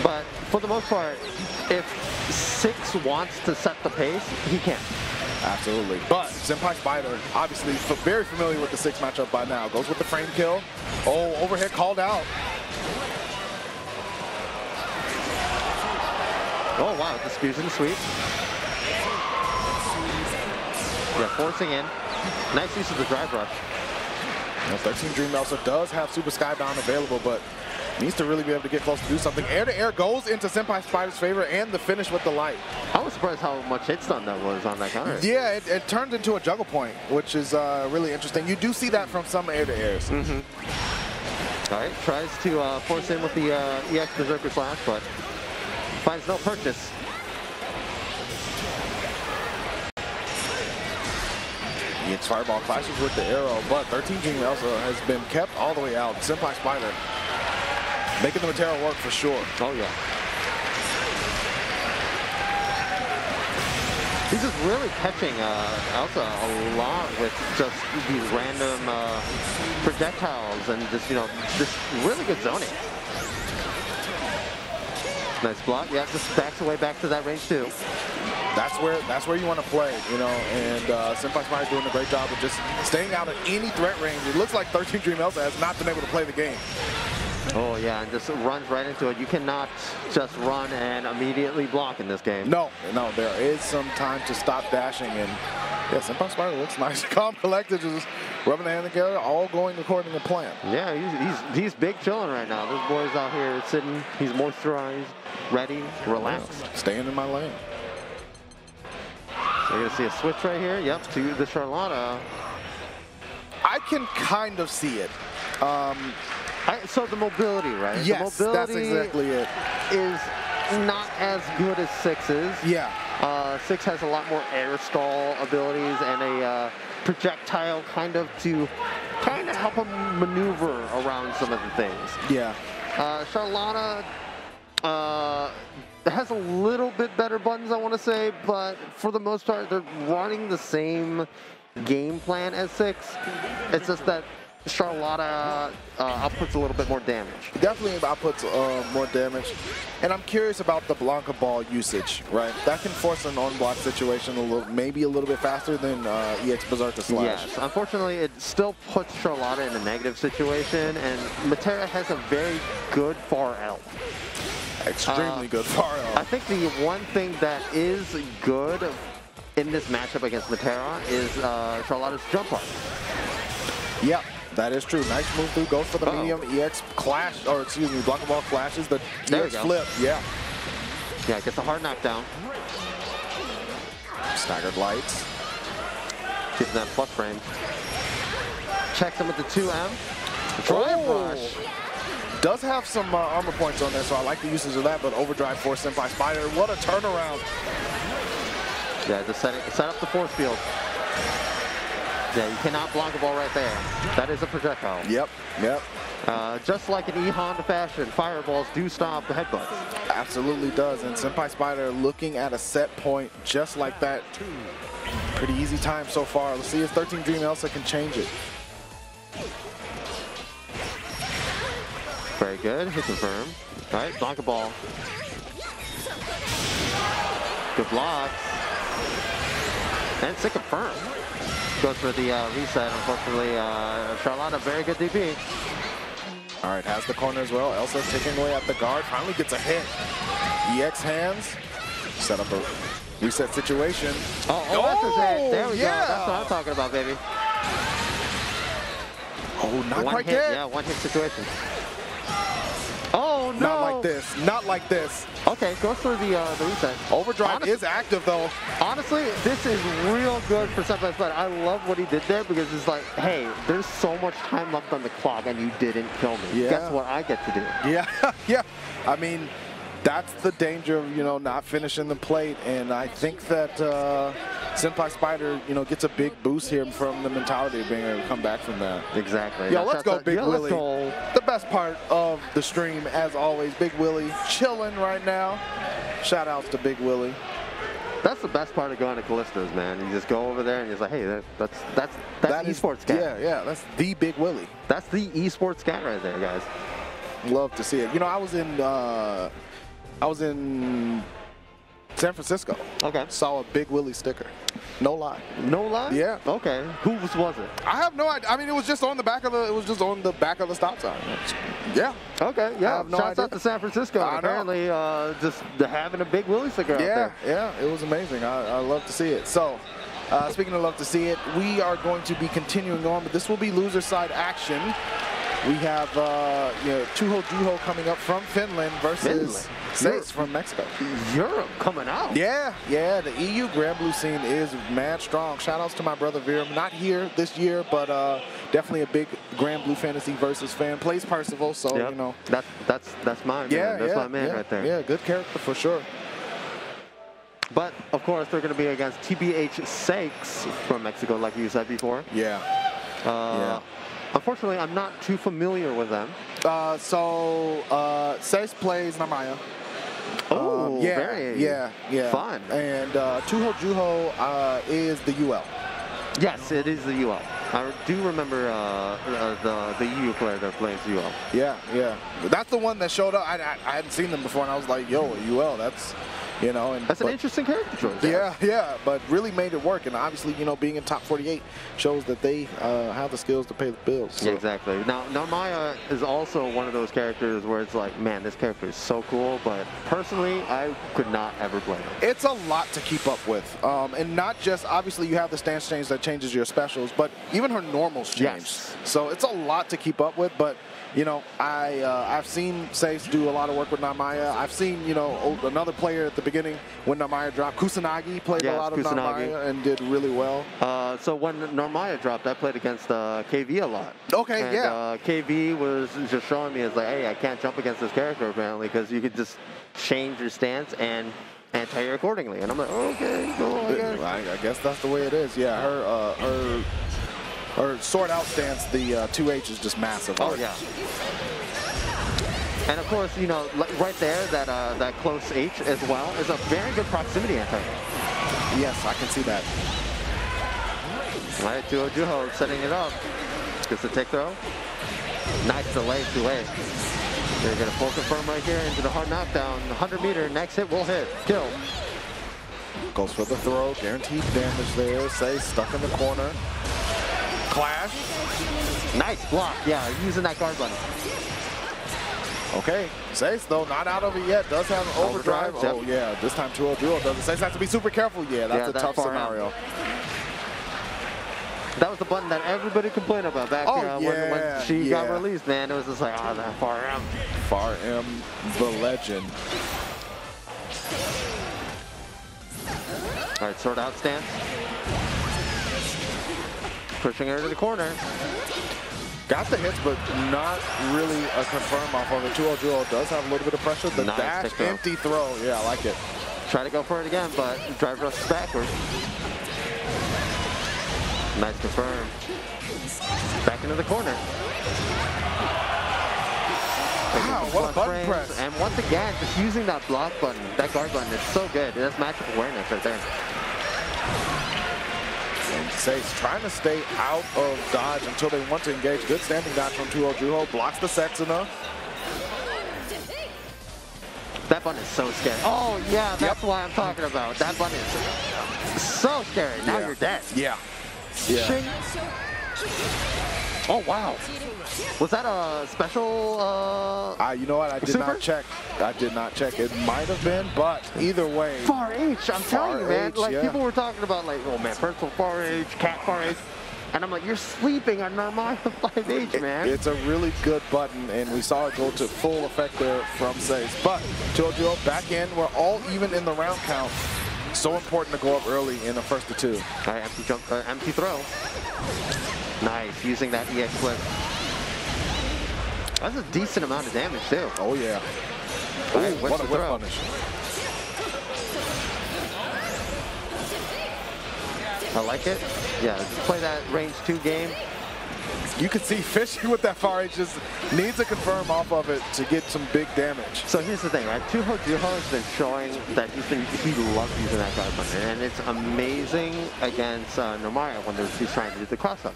But for the most part, if 6 wants to set the pace, he can. Absolutely. But SenpaiSpyder, obviously very familiar with the 6 matchup by now. Goes with the frame kill. Oh, overhead called out. Oh, wow, disputing the sweep. Yeah, forcing in. Nice use of the drive rush. Now, 13 Dream Elsa does have Super Skybound available, but needs to really be able to get close to do something. Air-to-air goes into SenpaiSpyder's favor, and the finish with the light. I was surprised how much hit stun that was on that counter. Yeah, it turned into a juggle point, which is really interesting. You do see that from some air-to-airs. All right, tries to force in with the EX Berserker Slash, but finds no purchase. EX Fireball clashes with the arrow, but 13 Dream Elsa has been kept all the way out. SenpaiSpyder making the Matera work for sure. Oh, yeah. He's just really catching Elsa a lot with just these random projectiles and just, you know, just really good zoning. Nice block. Yeah, just backs away back to that range too. That's where you want to play, you know, and SenpaiSpyder is doing a great job of just staying out of any threat range. It looks like 13 Dream Elsa has not been able to play the game. Oh yeah, and just runs right into it. You cannot just run and immediately block in this game. No, there is some time to stop dashing, and yeah, SenpaiSpyder looks nice. Calm, collected, just rubbing the hand together, all going according to plan. Yeah, he's big chilling right now. This boy's out here sitting, he's moisturized, ready, relaxed. Yeah, staying in my lane. So you're gonna see a switch right here. Yep, to the Charlotta. I can kind of see it. So the mobility, right? Yes, the mobility that's exactly it. Is not as good as 6's. Yeah. 6 has a lot more air stall abilities and a projectile kind of help him maneuver around some of the things. Yeah. Charlotta has a little bit better buttons, I want to say, but for the most part, they're running the same game plan as 6. It's just that Charlotta outputs a little bit more damage. Definitely outputs more damage. And I'm curious about the Blanca Ball usage, right? That can force an on-block situation maybe a little bit faster than EX Berserker Slash. Yes, unfortunately, it still puts Charlotta in a negative situation, and Matera has a very good far L. Extremely good far L. I think the one thing that is good in this matchup against Matera is Charlotta's jump up. Yep. That is true. Nice move through. Goes for the medium. EX clash, or excuse me, Blanca Ball flashes the EX flip. Yeah. Yeah, gets a hard knockdown. Staggered lights. Gives that plus frame. Checks him with the 2M. Drive rush. Does have some armor points on there, so I like the usage of that, but overdrive for SenpaiSpyder. What a turnaround. Yeah, just set up the force field. Yeah, you cannot block a ball right there. That is a projectile. Yep. Just like in E-Honda fashion, fireballs do stop the headbutts. Absolutely does, and SenpaiSpyder looking at a set point just like that. Pretty easy time so far. Let's see if 13 Dream Elsa can change it. Very good, hit confirm. All right, Blanca Ball. Good blocks. And it's a confirm. Goes for the reset. Unfortunately, Charlotta, very good DP. All right, has the corner as well. Elsa taking away at the guard. Finally gets a hit. EX hands. Set up a reset situation. That's his head. There we go. That's what I'm talking about, baby. Oh, not one quite hit, dead. Yeah, one hit situation. Oh, no. Not like this. Not like this. Okay, goes for the reset. Overdrive is active, though. Honestly, this is real good for SenpaiSpyder. I love what he did there because it's like, hey, there's so much time left on the clock and you didn't kill me. Yeah. Guess what I get to do? Yeah, yeah. I mean, that's the danger of, you know, not finishing the plate. And I think that SenpaiSpyder, you know, gets a big boost here from the mentality of being able to come back from that. Exactly. Yo, let's go, Big Willie. Let's go. The best part of the stream, as always, Big Willie chilling right now. Shout outs to Big Willie. That's the best part of going to Callisto's, man. You just go over there and you're like, hey, that's esports cat. Yeah, that's the Big Willie. That's the esports cat right there, guys. Love to see it. You know, I was in San Francisco. Okay. Saw a Big Willie sticker. No lie. No lie? Yeah. Okay. Whose was it? I have no idea. I mean, it was just on the back of the stop sign. Yeah. Okay. Yeah. I have no Shouts idea. out to San Francisco. Apparently, just having a Big Willie sticker out there. Yeah. It was amazing. I love to see it. So, speaking of love to see it, we are going to be continuing on, but this will be loser side action. We have TuhoJuho coming up from Finland versus Seis from Mexico. Europe coming out. Yeah, yeah, the EU Granblue scene is mad strong. Shout outs to my brother Xerom. Not here this year, but definitely a big Granblue Fantasy Versus fan. Plays Percival, so Yep. you know. That's my man. That's my man right there. Yeah, good character for sure. But of course, they're going to be against TBH6 from Mexico, like you said before. Yeah. Unfortunately, I'm not too familiar with them. Seis plays Narmaya. Oh, yeah. Fun. And TuhoJuho is the UL. Yes, it is the UL. I do remember the EU player that plays UL. Yeah. That's the one that showed up. I hadn't seen them before, and I was like, yo, UL, that's... You know, and that's an interesting character choice. Yeah, but really made it work. And obviously, you know, being in top 48 shows that they have the skills to pay the bills. So. Yeah, exactly. Now, Narmaya is also one of those characters where it's like, man, this character is so cool, but personally, I could not ever play him. It's a lot to keep up with. And not just, obviously, you have the stance change that changes your specials, but even her normals change. Yes. So it's a lot to keep up with, but... You know, I've seen Seis do a lot of work with Narmaya. I've seen, you know, another player at the beginning when Narmaya dropped. Kusanagi played a lot of Narmaya and did really well. So when Narmaya dropped, I played against KV a lot. Okay, and, yeah. KV was just showing me, it's like, hey, I can't jump against this character apparently because you could just change your stance and anti accordingly. And I'm like, okay, cool, I guess that's the way it is. Yeah, her sword out stance, the 2H is just massive. Oh, yeah. And of course, you know, right there, that close H as well is a very good proximity anti. Yes, I can see that. All right, TuhoJuho setting it up. Gets the tick throw. Nice delay, 2A. They're going to full confirm right here into the hard knockdown. 100 meter, next hit will hit. Kill. Goes for the throw, guaranteed damage there. Seis stuck in the corner. Clash. Nice block. Yeah, using that guard button. Okay. Seis, though, not out of it yet. Does have an overdrive. Yep. Oh, yeah. This time TuhoJuho does it. Seis has to be super careful. Yeah, that's a tough scenario. That was the button that everybody complained about back when she got released, man. It was just like, oh, that Far M. Far M, the legend. All right, sword out stance. Pushing her to the corner. Got the hits, but not really a confirm off of it. TuhoJuho does have a little bit of pressure. The dash empty throw. Yeah, I like it. Try to go for it again, but drive rushes backwards. Nice confirm. Back into the corner. Wow, what a button press. And once again, just using that block button, that guard button is so good. That's matchup awareness right there. And Seis trying to stay out of dodge until they want to engage. Good standing dodge from TuhoJuho. Blocks the Setsuna. That button is so scary. Oh, yeah, that's why I'm talking about. That button is so scary. Now you're dead. Yeah. Shing. Oh, wow. Was that a special you know what? I did not check. I did not check. It might have been, but either way. Far H, I'm telling you, man. Like, people were talking about, like, oh, man, Percival Far H, Cat Far H. And I'm like, you're sleeping on Narmaya 5H, man. It's a really good button, and we saw it go to full effect there from Seis. But TuhoJuho back in. We're all even in the round count. So important to go up early in the first of two. All right, empty jump, empty throw. Nice, using that EX flip. That's a decent amount of damage too. Oh yeah. All right, what a whip punish. I like it. Yeah, play that range 2 game. You can see Fishy with that Far H just needs to confirm off of it to get some big damage. So here's the thing, right? TuhoJuho has been showing that he loves using that guard button, and it's amazing against Narmaya when he's trying to do the cross-up.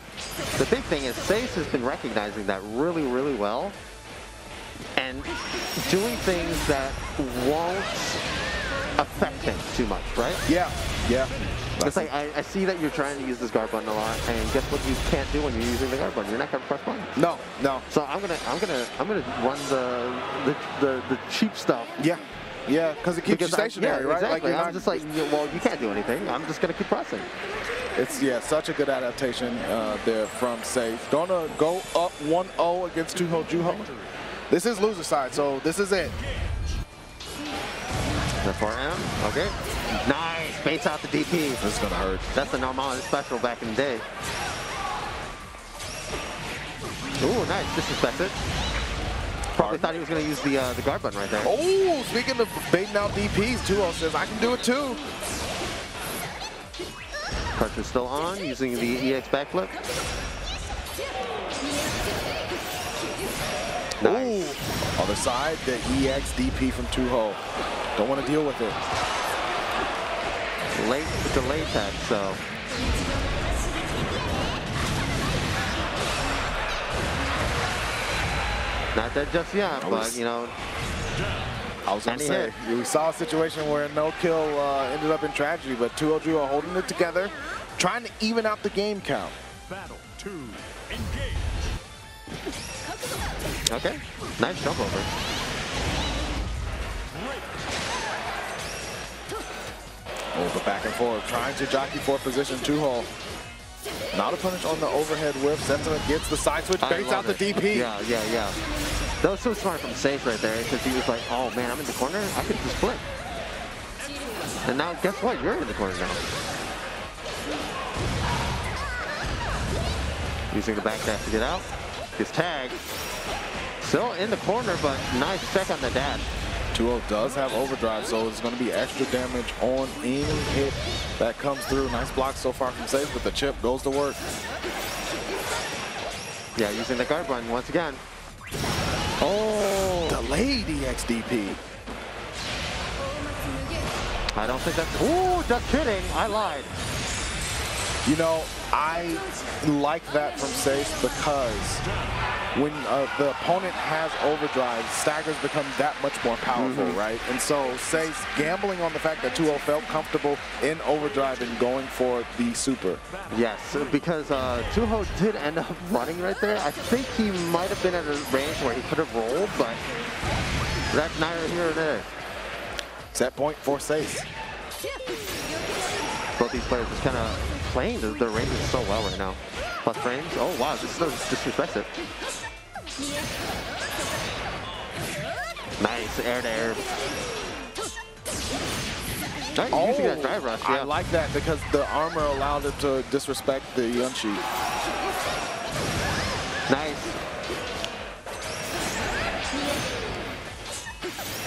The big thing is Seis has been recognizing that really, really well, and doing things that won't affect him too much, right? Yeah, yeah. It's like, I see that you're trying to use this guard button a lot, and guess what you can't do when you're using the guard button? You're not gonna press buttons. No, no. So I'm gonna run the cheap stuff. Yeah, yeah, because it keeps you stationary, right? Exactly. Like I'm just like, well, you can't do anything. I'm just gonna keep pressing. It's such a good adaptation there from Seis. Gonna go up 1-0 against TuhoJuho. This is loser side, so this is it. The 4M, okay. Nice, baits out the DP. This is gonna hurt. That's the normal special back in the day. Ooh, nice, disrespected. Probably thought he was gonna use the guard button right there. Oh, speaking of baiting out DPs, Tuho says, I can do it too. Pressure's still on, using the EX backflip. Nice. Ooh. Other side, the EX DP from Tuho. Don't want to deal with it. Late delay tag, so. Not dead just yet, but you know. I was going to say, we saw a situation where no kill ended up in tragedy, but TuhoJuho holding it together, trying to even out the game count. Battle 2, engage. Okay, nice jump over. Over back and forth, trying to jockey for position. Tuho. Not a punish on the overhead whip. Sentiment gets the side switch, baits out the DP. Yeah. That was so smart from Seis right there, because he was like, oh man, I'm in the corner, I could just flip. And now, guess what? You're in the corner now. Using the back dash to get out. His tag. Still in the corner, but nice check on the dash. Tuho does have overdrive, so it's going to be extra damage on any hit that comes through. Nice block so far from Seis, but the chip goes to work. Yeah, using the guard button once again. Oh, delayed EXDP. I don't think that's, ooh, just kidding, I lied. You know, I like that from Seis because when the opponent has overdrive, staggers become that much more powerful, right? And so Seis gambling on the fact that Tuho felt comfortable in overdrive and going for the super. Yes, because Tuho did end up running right there. I think he might have been at a range where he could have rolled, but that's neither here or there. Set point for Seis. Both these players just kind of playing their ranges so well right now. Plus frames. Oh wow, this is disrespected. Nice air to air. Nice, using that drive rush. Yeah. I like that because the armor allowed it to disrespect the Unsheet. Nice.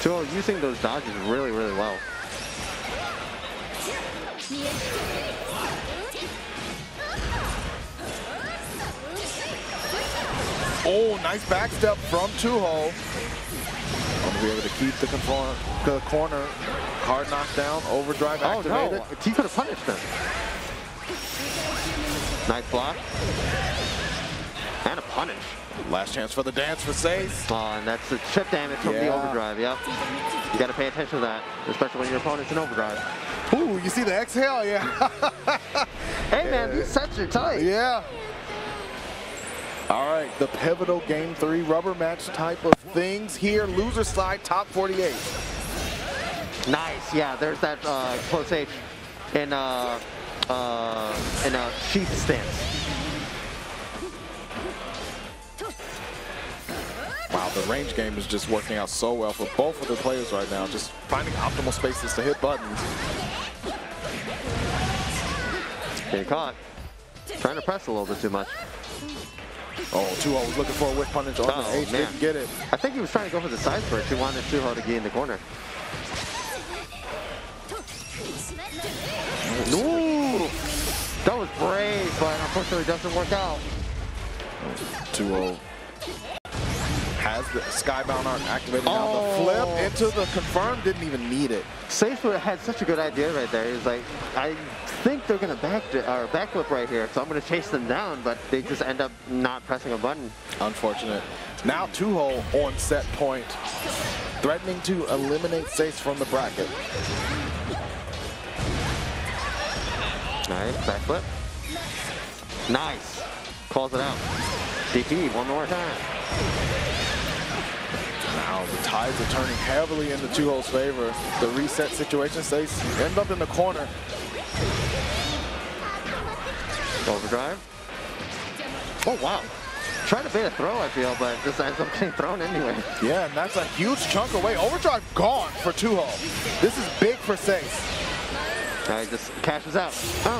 Tuho using those dodges really, really well. Oh, nice back step from Tuho. Going to be able to keep the corner. Hard knockdown, overdrive activated. Oh no, he could have punished him. Nice block. And a punish. Last chance for the dance for Seis. Oh, and that's the chip damage from the overdrive, yep. You got to pay attention to that, especially when your opponent's in overdrive. Ooh, you see the exhale, yeah. Hey man, these sets are tight. Yeah. All right, the pivotal game 3 rubber match type of things here. Loser side, top 48. Nice, yeah, there's that close H in a sheath stance. Wow, the range game is just working out so well for both of the players right now. Just finding optimal spaces to hit buttons. Getting caught. Trying to press a little bit too much. Oh, Tuho was looking for a whip punish on the H, didn't get it. I think he was trying to go for the side switch. He wanted Tuho to get in the corner. Ooh! That was brave, but unfortunately it doesn't work out. Tuho has the Skybound Arc activated now. The flip into the confirm, didn't even need it. Seis had such a good idea right there. He was like, I think they're going to backflip right here, so I'm going to chase them down, but they just end up not pressing a button. Unfortunate. Now Tuho on set point, threatening to eliminate Seis from the bracket. Nice, backflip. Nice. Calls it out. DP one more time. Now the tides are turning heavily into Tuho's favor. The reset situation, Seis end up in the corner. Overdrive. Oh wow. Trying to bait a throw, I feel, but just ends up getting thrown anyway. Yeah, and that's a huge chunk away. Overdrive gone for Tuho. This is big for Seis. All right, just cashes out. All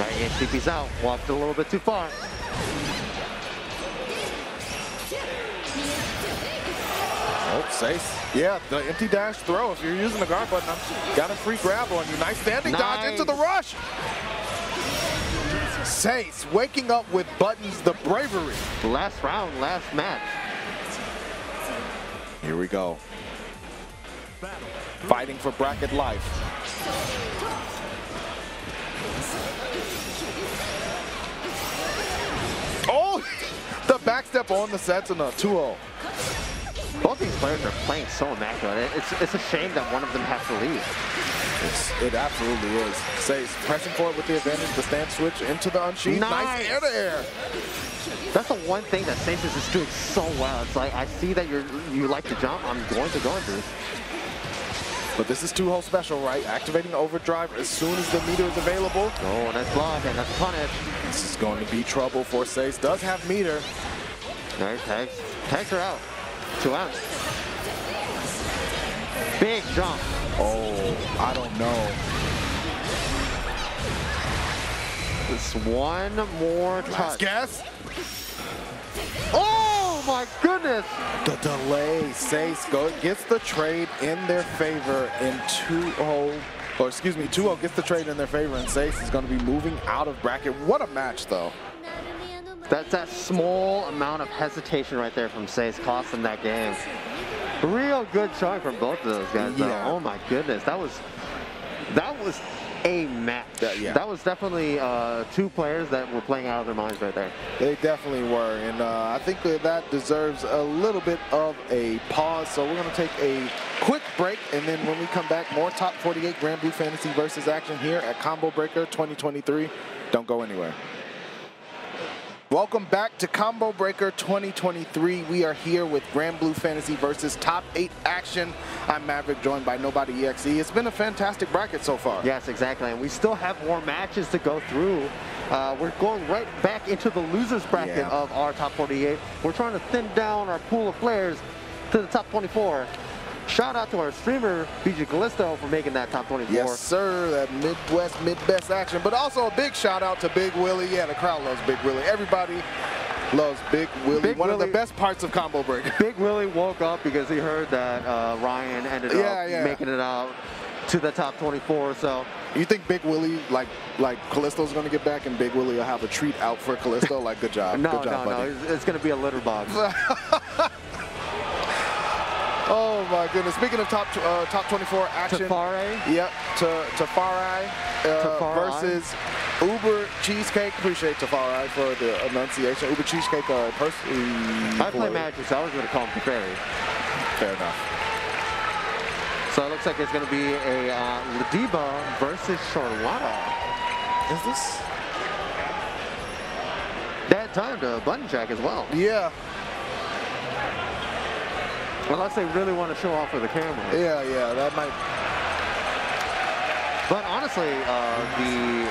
right, HTP's out. Walked a little bit too far. Oh, Seis. Yeah, the empty dash throw. If you're using the guard button, got a free grab on you. Nice standing dodge into the rush. Seis waking up with buttons, the bravery. Last round, last match. Here we go. Fighting for bracket life. Oh, the backstep on the sets and a 2-0. Both these players are playing so immaculate. It's a shame that one of them has to leave. It absolutely is. Seis pressing forward with the advantage, the stance switch into the unsheath. Nice air to air. That's the one thing that Seis is just doing so well. It's like, I see that you like to jump, I'm going to go into. But this is Tuho special, right? Activating overdrive as soon as the meter is available. Oh, nice block, and that's a punish. This is going to be trouble for Seis. Does have meter. All right, tags her out. 2 outs. Big jump. Oh, I don't know. Just one more touch. Last guess. Oh my goodness! The delay. Seis gets the trade in their favor in 2-0. Or excuse me, 2-0 gets the trade in their favor, and Seis is going to be moving out of bracket. What a match, though. That's that small amount of hesitation right there from Seis cost them that game. Real good showing from both of those guys, though. Yeah. Oh my goodness, that was a match. Yeah. That was definitely 2 players that were playing out of their minds right there. They definitely were, and I think that deserves a little bit of a pause. So we're going to take a quick break, and then when we come back, more Top 48 Granblue Fantasy versus action here at Combo Breaker 2023. Don't go anywhere. Welcome back to Combo Breaker 2023. We are here with Granblue Fantasy versus Top 8 action. I'm Maverick, joined by Nobodyexe. It's been a fantastic bracket so far. Yes, exactly. And we still have more matches to go through. We're going right back into the losers bracket of our Top 48. We're trying to thin down our pool of players to the Top 24. Shout out to our streamer, BG Callisto, for making that Top 24. Yes, sir. That Midwest, mid-best action. But also a big shout out to Big Willie. Yeah, the crowd loves Big Willie. Everybody loves Big Willie. One of the best parts of Combo Breaker. Big Willie woke up because he heard that Ryan ended up making it out to the Top 24. So you think Big Willie, like Callisto's going to get back and Big Willie will have a treat out for Callisto? Like, good job. No, good job, buddy. It's going to be a litter box. Oh my goodness! Speaking of top 24 action, Tafari. Yep, Tafari versus UberCheeseCake. Appreciate Tafari for the enunciation. UberCheeseCake, I play Magic, so I was going to call him Tafari. Fair enough. So it looks like it's going to be a Ladiba versus Charlotta. Is this? They had time to button check as well. Yeah. Unless they really want to show off for the camera. Yeah, that might. But honestly, the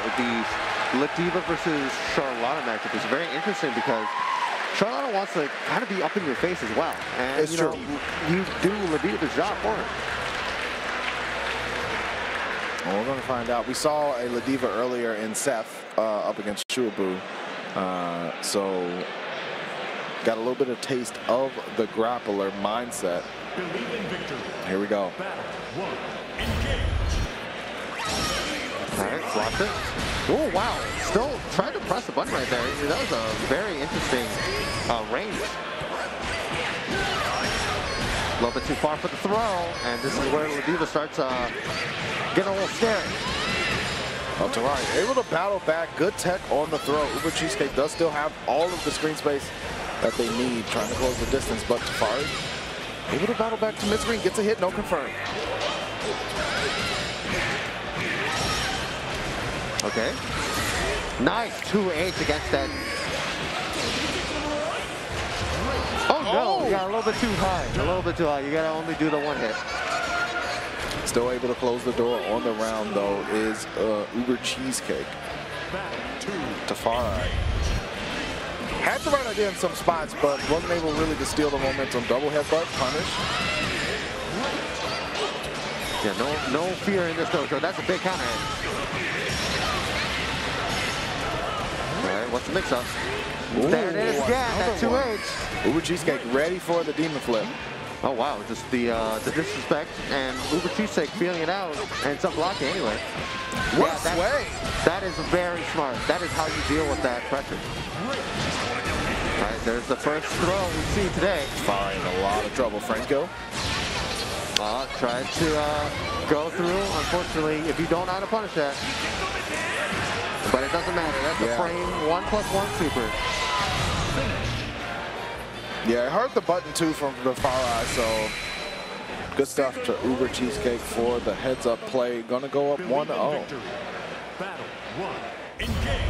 Ladiba versus Charlotta matchup is very interesting because Charlotta wants to kind of be up in your face as well. And it's true. You do Ladiba's job for her. Well, we're going to find out. We saw a Ladiba earlier in Seth up against Shuaboo. So got a little bit of taste of the grappler mindset. Here we go. All right, blocked it. Oh, wow. Still trying to press the button right there. That was a very interesting range. A little bit too far for the throw, and this is where Ladiba starts getting a little scary. Oh, Tafari able to battle back. Good tech on the throw. UberCheeseCake does still have all of the screen space that they need, trying to close the distance, but Tafari able to battle back to mid-screen, gets a hit, no confirm. Okay. Nice 2H against that. Oh no, you got a little bit too high. A little bit too high. You gotta only do the one hit. Still able to close the door on the round though is UberCheeseCake. Tafari had the right idea in some spots, but wasn't able really to steal the momentum. Double headbutt, punish. Yeah, no fear in this dojo. That's a big counter hit. All right, what's the mix-up? There it is again, that 2H. UberCheeseCake ready for the demon flip. Oh wow, just the disrespect and UberCheeseCake feeling it out and some blocking anyway. What a sway! That is very smart. That is how you deal with that pressure. All right, there's the first throw we see today. Tafari in a lot of trouble, Franco. Tried to go through. Unfortunately, if you don't know how to punish that, but it doesn't matter. That's a frame 1+1 super. Yeah, I heard the button too from the Tafari, so good stuff to UberCheeseCake for the heads-up play. Gonna go up 1-0. Battle 1. Engage.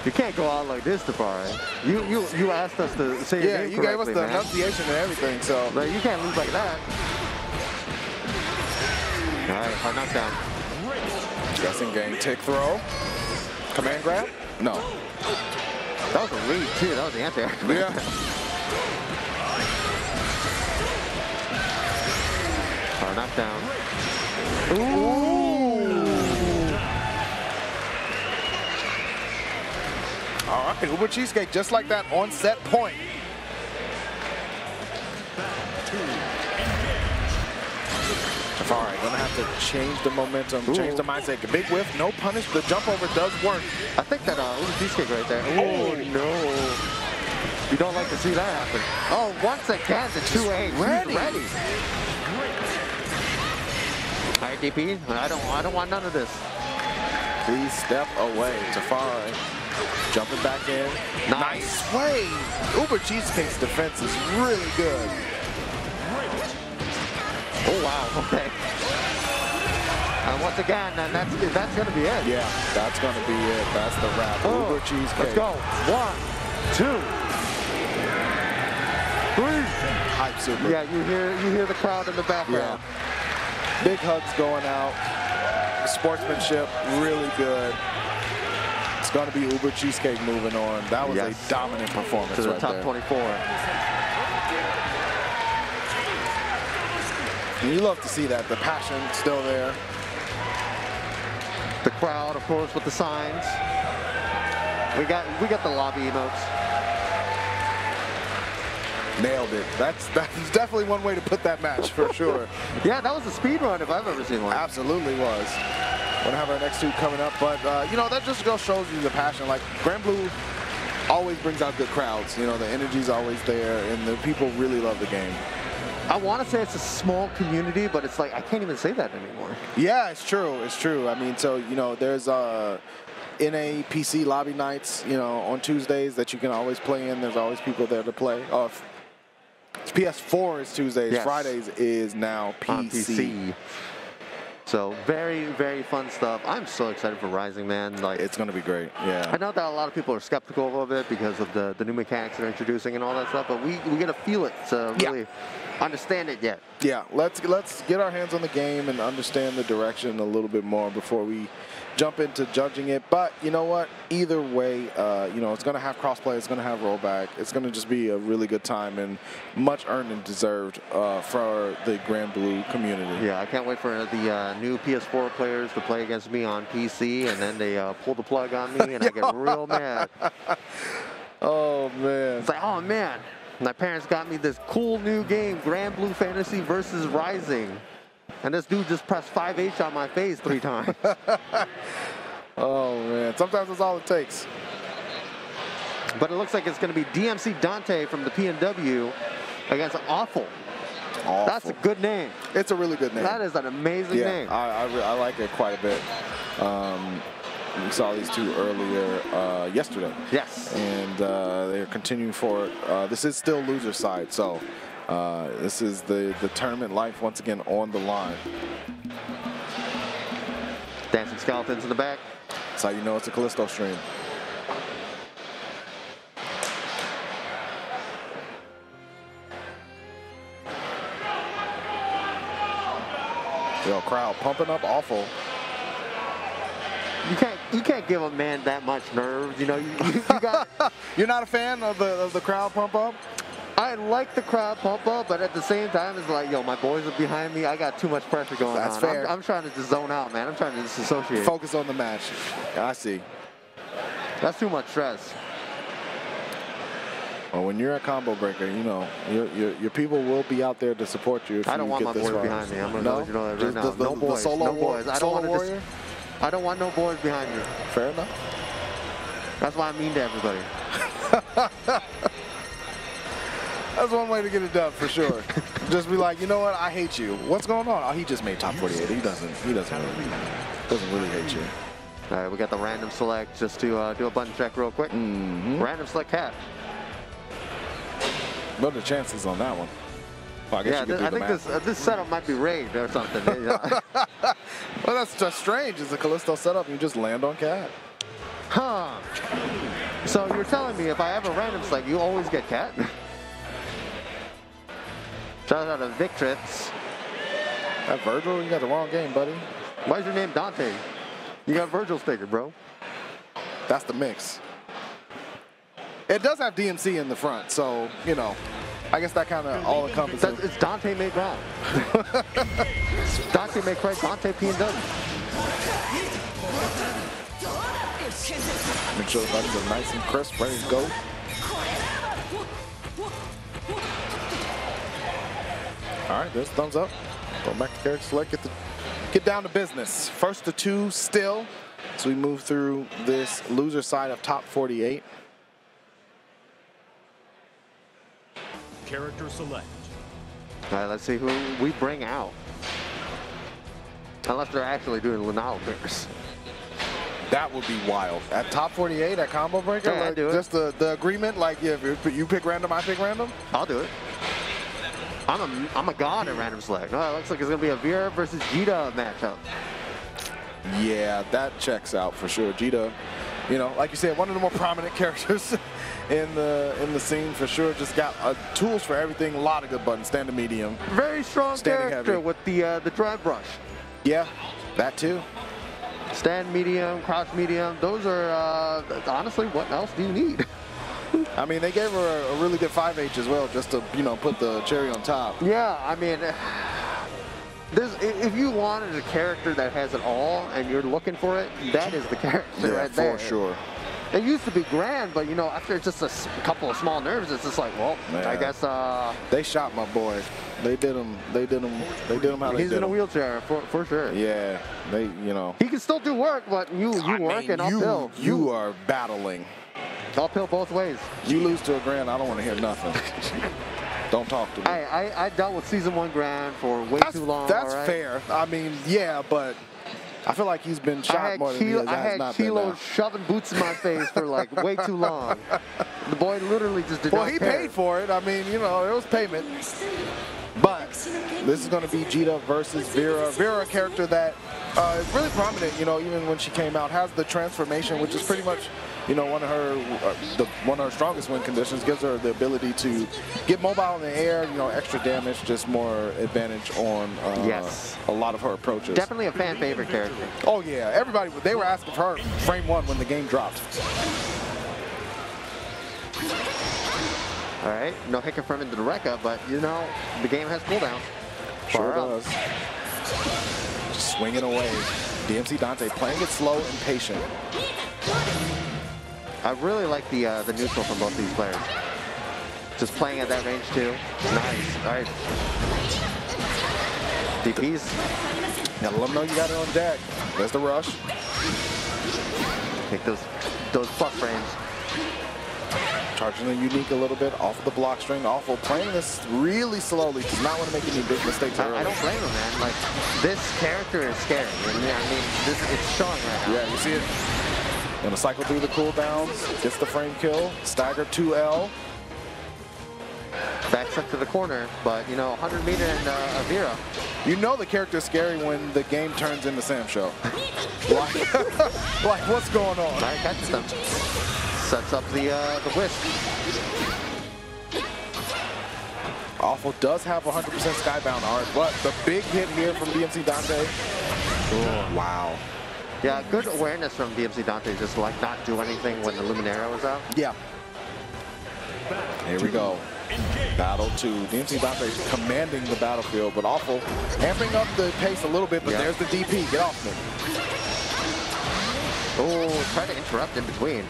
You can't go out like this, Tafari. You asked us to say your name you gave us the man. enunciation and everything, so. But you can't lose like that. All right, hard knockdown. Guessing game, tick throw. Command grab? No. That was a read too. That was the anti-air. Yeah. Hard knockdown. Ooh. All right, UberCheeseCake just like that on set point. Tafari gonna have to change the momentum, change the mindset. Big whiff, no punish. The jump over does work. I think that UberCheeseCake right there. Oh no! You don't like to see that happen. Oh, once again the 2-8. Ready. All right, DP. I don't want none of this. Please step away, Tafari. Jumping back in. Nice way. UberCheeseCake's defense is really good. Oh wow, okay. And once again, and that's gonna be it. Yeah, that's gonna be it. That's the wrap. UberCheeseCake. Let's go. 1, 2, 3. Hype super. Yeah, you hear the crowd in the background. Yeah. Big hugs going out. Sportsmanship really good. It's gonna be UberCheeseCake moving on. That was a dominant performance to the right top there. 24. You love to see that. The passion still there. The crowd, of course, with the signs. We got the lobby emotes. Nailed it. That's definitely one way to put that match for sure. Yeah, that was a speed run if I've ever seen one. Absolutely was. We're gonna have our next two coming up, but you know, that just shows you the passion. Like Granblue always brings out good crowds. You know, the energy's always there, and the people really love the game. I want to say it's a small community, but it's like I can't even say that anymore. Yeah, it's true. It's true. I mean, so you know, there's NA PC lobby nights, you know, on Tuesdays that you can always play in. There's always people there to play. PS4 is Tuesdays. Yes. Fridays is now PC. So very, very fun stuff. I'm so excited for Rising, man. Like, it's gonna be great. Yeah. I know that a lot of people are skeptical of it because of the new mechanics they're introducing and all that stuff, but we gotta feel it to really understand it yet. Yeah. Let's get our hands on the game and understand the direction a little bit more before we jump into judging it. But you know what? Either way, you know, it's gonna have crossplay. It's gonna have rollback. It's gonna just be a really good time and much earned and deserved for the Granblue community. Yeah, I can't wait for the new PS4 players to play against me on PC, and then they pull the plug on me, and I get real mad. Oh man! It's like, oh man, my parents got me this cool new game, Granblue Fantasy versus Rising. And this dude just pressed 5H on my face 3 times. Oh, man. Sometimes that's all it takes. But it looks like it's going to be DMCDante from the PNW against Offul. That's a good name. It's a really good name. That is an amazing name. I like it quite a bit. We saw these two earlier yesterday. Yes. And they're continuing for it. This is still loser side, so this is the tournament life once again on the line. Dancing skeletons in the back. That's how you know it's a Callisto stream. Yo, crowd pumping up Offul. You can't give a man that much nerves. You know, you got. You're not a fan of the crowd pump up? I like the crowd pump up, but at the same time, it's like, yo, my boys are behind me. I got too much pressure going on. That's fair. I'm trying to just zone out, man. I'm trying to disassociate. Focus on the match. I see. That's too much stress. Well, when you're a combo breaker, you know, your people will be out there to support you. If I don't you want get my this boys far. behind me. I'm going to let you know that right now. The No boys. solo, No boys. I don't want warrior? I don't want no boys behind me. Fair enough. That's why I'm mean to everybody. That's one way to get it done for sure. Just be like, you know what? I hate you. What's going on? Oh, he just made top 48. He doesn't really hate you. All right, we got the random select just to do a button check real quick. Random select cat. What are the chances on that one? Well, I guess you could do I the think math. this setup might be rigged or something. Well, that's just strange. It's a Callisto setup and you just land on cat. Huh. So you're telling me if I have a random select, you always get cat? Shout out to Victrix. That Virgil, you got the wrong game, buddy. Why is your name Dante? You got Virgil sticker, bro. That's the mix. It does have DMC in the front, so, you know, I guess that kind of all encompasses. It's Dante made wrong. Dante made correct, DantePNW. Make sure the buttons are nice and crisp, ready to go. All right, there's thumbs up. Go back to character select, get down to business. First to two still, as we move through this loser side of top 48. Character select. All right, let's see who we bring out. Unless they're actually doing Lunala picks. That would be wild. At top 48, at Combo Breaker, Yeah, like, I'd do it. just the agreement, like, yeah, if you pick random, I pick random? I'll do it. I'm a god at random select. No, it looks like it's gonna be a Vera versus Jita matchup. Yeah, that checks out for sure. Jita, you know, like you said, one of the more prominent characters in the scene for sure. Just got tools for everything. A lot of good buttons. Stand to medium. Very strong Standing character heavy. with the drive brush. Yeah, that too. Stand medium, crouch medium. Those are honestly, what else do you need? I mean, they gave her a really good 5H as well, just to, you know, put the cherry on top. Yeah, I mean, if you wanted a character that has it all and you're looking for it, that is the character right there. For sure. It used to be grand, but you know, after just a couple of small nerves, it's just like, well, Man. I guess they shot my boy. They did him how they did he's in a him. wheelchair for sure. Yeah, you know. He can still do work, but you work and uphill. You are battling. Uphill both ways. You lose to a grand, I don't want to hear nothing. Don't talk to me. I dealt with season 1 grand for way too long. That's all right? fair. I mean, yeah, but I feel like he's been shot more than he has I had not been kilos now. shoving boots in my face for like way too long. The boy literally just did not Well, he care. paid for it. I mean, you know, it was payment. But this is going to be Jita versus Vera. Vera, a character that is really prominent, you know, even when she came out, has the transformation, which is pretty much, you know, one of her strongest win conditions. Gives her the ability to get mobile in the air, you know, extra damage, just more advantage on a lot of her approaches. Definitely a fan favorite character. Oh yeah, everybody, they were asking for her frame 1 when the game dropped. All right, no hit confirmed into the Rekka, but you know, the game has cooldowns. Sure does. Just swinging away. DMC Dante playing it slow and patient. I really like the neutral from both these players. Just playing at that range too. Nice. All right. DPs. Now let them know you got it on deck. There's the rush. Take those plus frames. Charging the unique a little bit off of the block string. Offul playing this really slowly. Does not want to make any big mistakes early. I don't blame him, man. Like, this character is scary. I mean, it's showing right now. Yeah, you see it. Gonna cycle through the cooldowns. Gets the frame kill. Stagger 2L. Backs up to the corner, but you know, 100 meter and a Vera. You know the character's scary when the game turns into Sam Show. like what's going on? All right, catches them. Sets up the whisk. Offul does have 100% skybound art, but the big hit here from DMC Dante. Oh, wow. Yeah, good awareness from DMCDante, just like not do anything when the Luminera was out. Yeah. Here we go. Battle 2. DMCDante commanding the battlefield, but Offul amping up the pace a little bit, but there's the DP. Get off me. Oh, try to interrupt in between.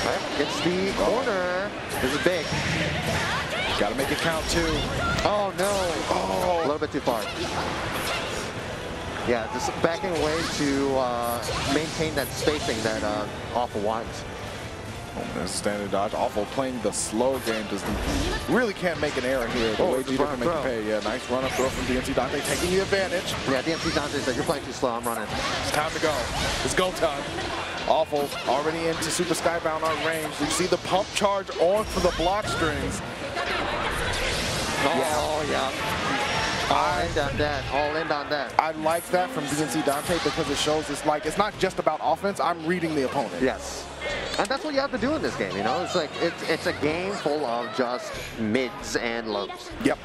Right, gets the corner. This is big. Gotta make it count too. Oh no. Oh, a little bit too far. Yeah, just backing away to maintain that spacing that Offul wants. Oh, there's a standard dodge. Offul playing the slow game. Really can't make an error here. The way Jeter can make it pay. Yeah, nice run up throw from DMCDante, taking the advantage. Yeah, DMCDante said, you're playing too slow, I'm running. It's time to go. It's go time. Offul already into Super Skybound on range. You see the pump charge on for the block strings. Oh, yeah. All in on that. All in on that. I like that from DMCDante because it shows it's not just about offense. I'm reading the opponent. Yes. And that's what you have to do in this game, you know? It's like, it's a game full of just mids and lows. Yep.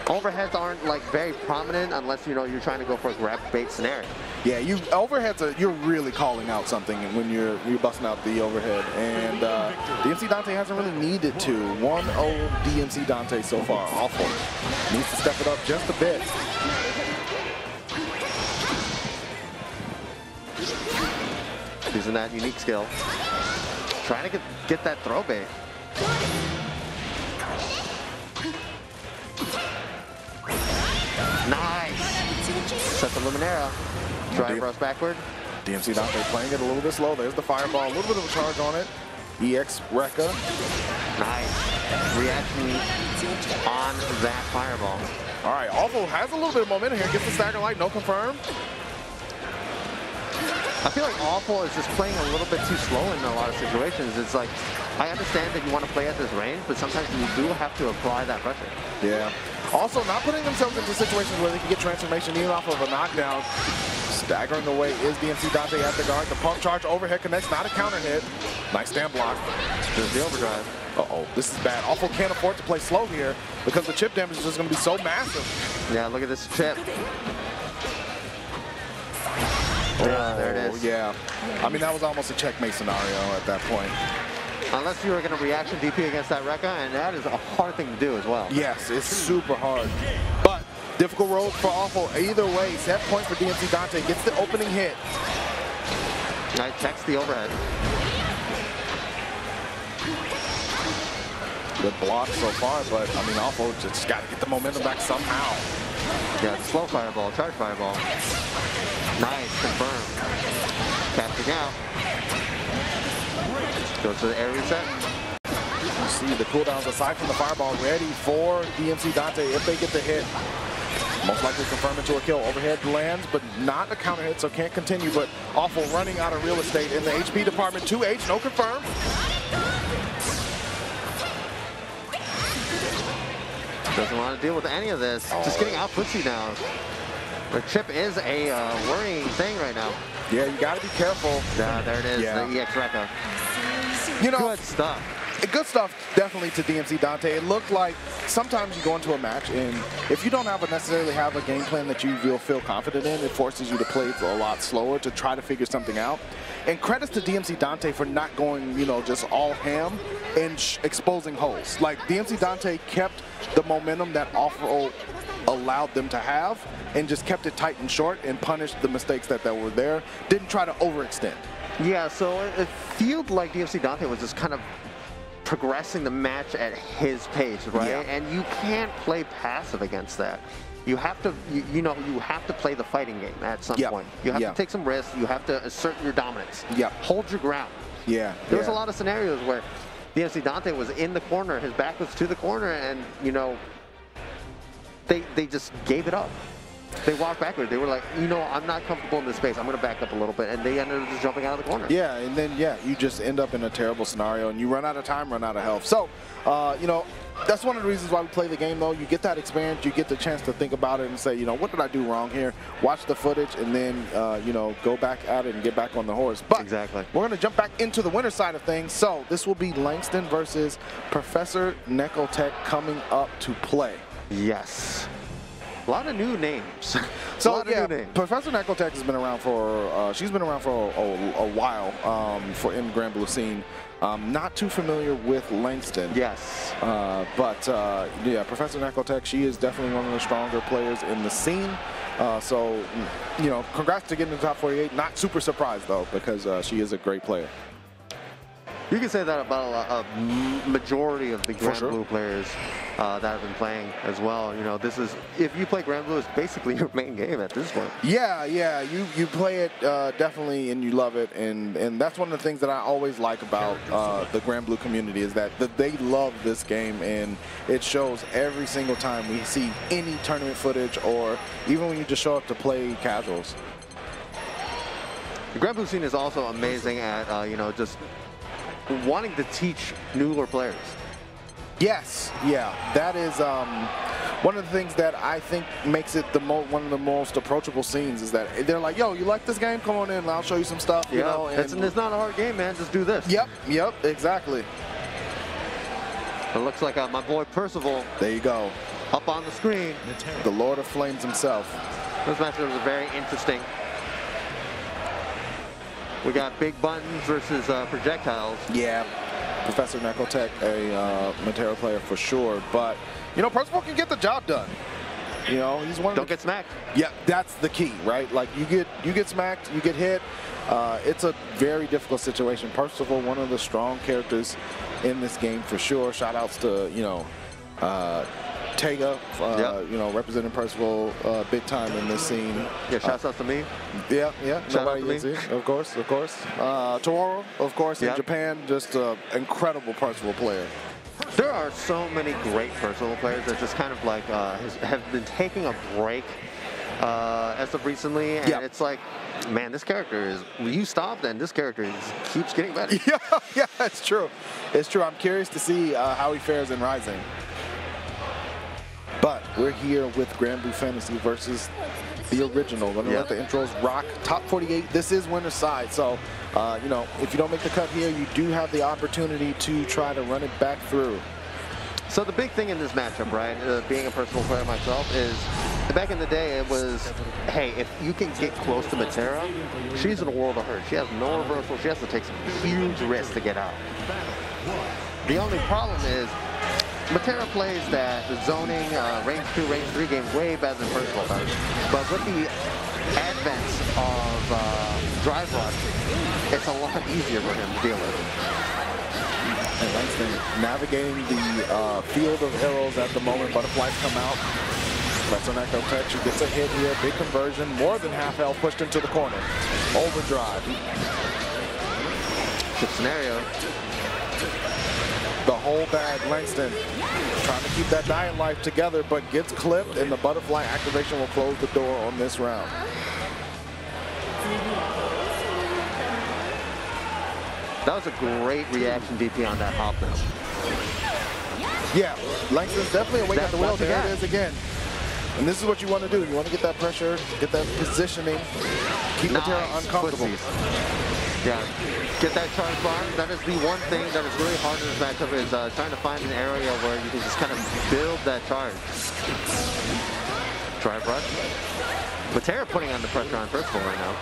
Overheads aren't like very prominent unless, you know, you're trying to go for a grab bait scenario. Yeah, overheads you're really calling out something when you're busting out the overhead. And DMCDante hasn't really needed to. 1-0 DMCDante so far. Offul needs to step it up just a bit. Using that unique skill. Trying to get that throw bait. Nice. Set the Luminera. Drive rush backward. DMCDante playing it a little bit slow. There's the fireball. A little bit of a charge on it. EX Rekka. Nice. Reaction on that fireball. All right, Offul has a little bit of momentum here. Gets the stagger light. No confirm. I feel like Offul is just playing a little bit too slow in a lot of situations. It's like, I understand that you want to play at this range, but sometimes you do have to apply that pressure. Yeah. Also, not putting themselves into situations where they can get transformation even off of a knockdown. Staggering away is DMCDante at the guard. The pump charge overhead connects, not a counter hit. Nice stand block. There's the overdrive. Uh-oh, this is bad. Offul can't afford to play slow here because the chip damage is just going to be so massive. Yeah, look at this chip. There it is. Yeah. I mean, that was almost a checkmate scenario at that point. Unless you were going to reaction DP against that Rekka, and that is a hard thing to do as well. Yes, it's super hard. But difficult road for Offul. Either way, set point for DMCDante. Gets the opening hit. Nice, checks the overhead. Good block so far, but I mean, Offul just got to get the momentum back somehow. Yeah, slow fireball, charge fireball. Nice, confirmed. Capturing out. Goes to the air reset. You see the cooldowns aside from the fireball ready for DMCDante if they get the hit. Most likely confirm into a kill. Overhead lands, but not a counter hit, so can't continue. But Offul running out of real estate in the HP department. 2H, no confirm. Doesn't want to deal with any of this. Just getting out footsie now. The chip is a worrying thing right now. Yeah, you got to be careful. Yeah, there it is, the EX Rekka. You know, good stuff. Good stuff, definitely, to DMCDante. It looked like sometimes you go into a match, and if you don't necessarily have a game plan that you will feel confident in, it forces you to play a lot slower to try to figure something out. And credits to DMCDante for not going, you know, just all ham and exposing holes. Like, DMCDante kept the momentum that Offul allowed them to have and just kept it tight and short and punished the mistakes that were there. Didn't try to overextend. Yeah, so it feels like DMCDante was just kind of progressing the match at his pace, right? Yeah. And you can't play passive against that. You have to, you know, you have to play the fighting game at some point. You have to take some risks. You have to assert your dominance. Hold your ground. Yeah. There was a lot of scenarios where DMCDante was in the corner, his back was to the corner, and, you know, they just gave it up. They walked backward. They were like, you know, I'm not comfortable in this space. I'm going to back up a little bit. And they ended up just jumping out of the corner. Yeah, and then, you just end up in a terrible scenario, and you run out of time, run out of health. So, you know, that's one of the reasons why we play the game, though. You get that experience. You get the chance to think about it and say, you know, what did I do wrong here? Watch the footage and then, you know, go back at it and get back on the horse. But exactly. We're going to jump back into the winner side of things. So this will be Langston versus Professor Nekotech coming up to play. Yes. A lot of new names. So So yeah, Professor Nekotech has been around for she's been around for a while in Granblue scene. Not too familiar with Langston. Yes. But yeah, Professor Nekotech, she is definitely one of the stronger players in the scene. So, you know, congrats to getting to the top 48. Not super surprised though, because she is a great player. You can say that about a majority of the Granblue players that have been playing as well. You know, this is, if you play Granblue, it's basically your main game at this point. Yeah, yeah, you play it definitely, and you love it, and that's one of the things that I always like about the Granblue community is that they love this game, and it shows every single time we see any tournament footage, or even when you just show up to play casuals. The Granblue scene is also amazing at you know, just wanting to teach newer players. Yes, yeah, that is one of the things that I think makes it one of the most approachable scenes is that they're like, yo, you like this game? Come on in, I'll show you some stuff. Yeah, you know, it's not a hard game, man. Just do this. Yep, yep, exactly. It looks like my boy Percival. There you go. Up on the screen. The Lord of Flames himself. This matchup was very interesting. We got big buttons versus projectiles. Yeah, Professor Nekotech, a Matera player for sure, but you know, Percival can get the job done. You know, he's one of Don't get smacked. Yeah, that's the key, right? Like you get smacked, you get hit. It's a very difficult situation. Percival, one of the strong characters in this game for sure. Shout outs to, you know, Tega, you know, representing Percival big time in this scene. Yeah, shouts out to me. Yeah, yeah. Shout out to me. Of course, of course. Toro, of course, in Yep. Japan, just an incredible Percival player. There are so many great Percival players that just kind of like have been taking a break as of recently, and it's like, man, this character is, you stop, then this character keeps getting better. Yeah, yeah, it's true. It's true. I'm curious to see how he fares in Rising. But we're here with Granblue Fantasy versus the original. Gonna let the intros rock. Top 48. This is winner's side. So, you know, if you don't make the cut here, you do have the opportunity to try to run it back through. So the big thing in this matchup, right, being a Percival player myself, is back in the day it was, hey, if you can get close to Matera, she's in a world of hurt. She has no reversal. She has to take some huge risks to get out. The only problem is Matera plays that zoning, range 2, range 3 game way better than Percival does. But with the advent of Drive Rush, it's a lot easier for him to deal with. And Langston navigating the field of arrows at the moment. Butterflies come out. Professor Nekotech, she gets a hit here. Big conversion. More than half health pushed into the corner. Overdrive. Good scenario. The whole bag, Langston trying to keep that dying life together, but gets clipped, and the butterfly activation will close the door on this round. That was a great reaction DP on that hop now. Yeah, Langston's definitely awake at the wheel. There it is again. And this is what you want to do. You want to get that pressure, get that positioning, keep Matera uncomfortable. Yeah, get that charge bar. That is the one thing that is really hard in this matchup is trying to find an area where you can just kind of build that charge. Drive rush. Matera putting on the pressure on Percival right now.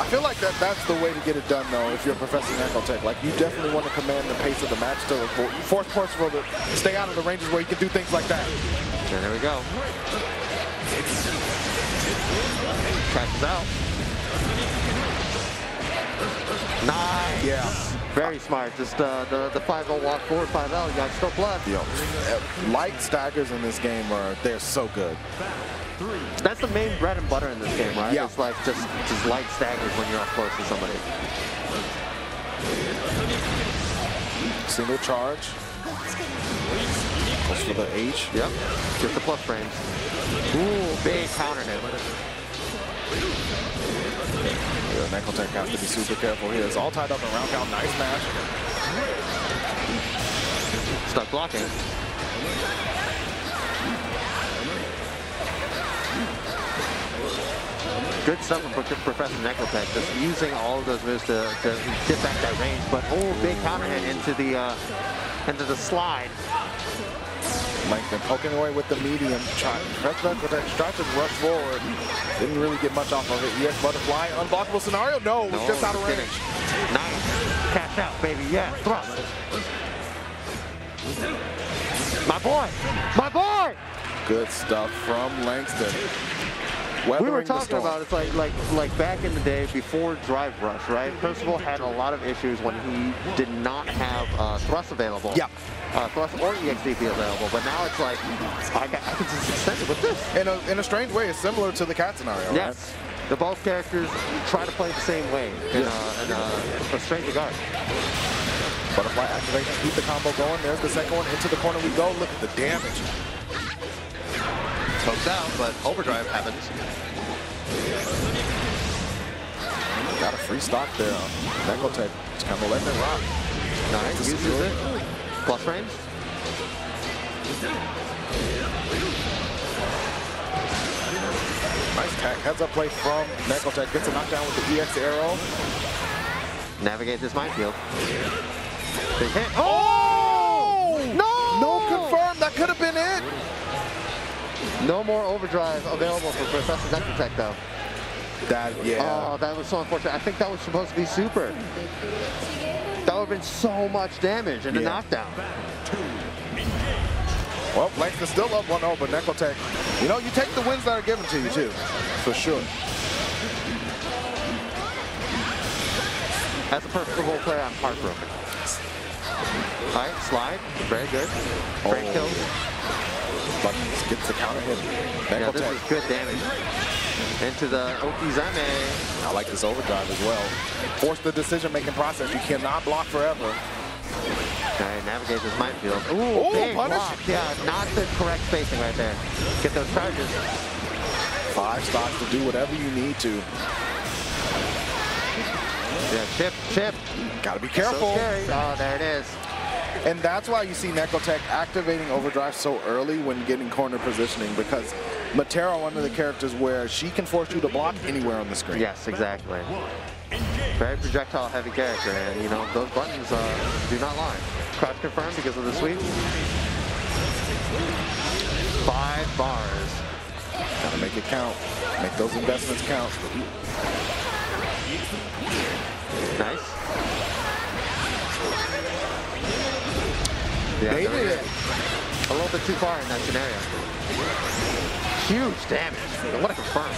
I feel like that's the way to get it done, though, if you're Professor Nekotech. Like, you definitely want to command the pace of the match to force Percival to stay out of the ranges where he can do things like that. And there we go. Catches out. Nice. Yeah. Very smart. Just the 5-0 walk forward, 5-0. You got still plus. Yo, light staggers in this game they're so good. That's the main bread and butter in this game, right? Yeah. It's like just light staggers when you're up close to somebody. Single charge. Goes for the H. Yep. Get the plus frames. Ooh, big counter hit. Yeah, Nekotech has to be super careful here. It's all tied up in round count. Nice match. Stuck blocking. Good stuff from Professor Nekotech, just using all of those moves to get back that range. But oh, big counter hit into the slide. Langston poking away with the medium. Nekotech tried to rush forward. Didn't really get much off of it. EX butterfly, unblockable scenario. No, it was just out of range. Nice. Cash out, baby. Yeah, thrust. My boy. My boy. Good stuff from Langston. We were talking about it's like back in the day before Drive Rush, right? Percival had a lot of issues when he did not have thrust available. Yeah. Thrust or EXDP available, but now it's like I can just extend it with this. In a strange way, it's similar to the cat scenario. Yes. Right? The both characters try to play the same way in a strange regard. Butterfly activation, keep the combo going. There's the second one. Into the corner we go. Look at the damage. Pokes out, but overdrive happens. Got a free stock there. Nekotech just kind of letting it rock. Nice, uses it. Plus range. Nice tech. Heads up play from Nekotech. Gets a knockdown with the EX arrow. Navigate this minefield. Big hit. Oh! No! No confirm. That could have been it. No more overdrive available for Professor Nekotech, though. Yeah. Oh, that was so unfortunate. I think that was supposed to be super. That would have been so much damage in a knockdown. Well, Langston's still up 1-0, but Nekotech, you know, you take the wins that are given to you, too. For sure. As a Percival player, I'm heartbroken. All right, slide. Very good. Great kills. But gets the counter hit. Yeah, this is good damage. Into the Okizeme. I like this overdrive as well. Force the decision-making process. You cannot block forever. All right, navigate this minefield. Ooh, big block. Yeah, not the correct spacing right there. Get those charges. 5 stocks to do whatever you need to. Yeah, chip. Gotta be careful. So scary. Oh, there it is. And that's why you see Nekotech activating overdrive so early when getting corner positioning, because Matera, one of the characters where she can force you to block anywhere on the screen. Yes, exactly. Very projectile heavy character, and you know, those buttons do not lie. Crouch confirmed because of the sweep. 5 bars. Gotta make it count. Make those investments count. Nice. Yeah, They did it. A little bit too far in that scenario. Huge damage. What a confirm.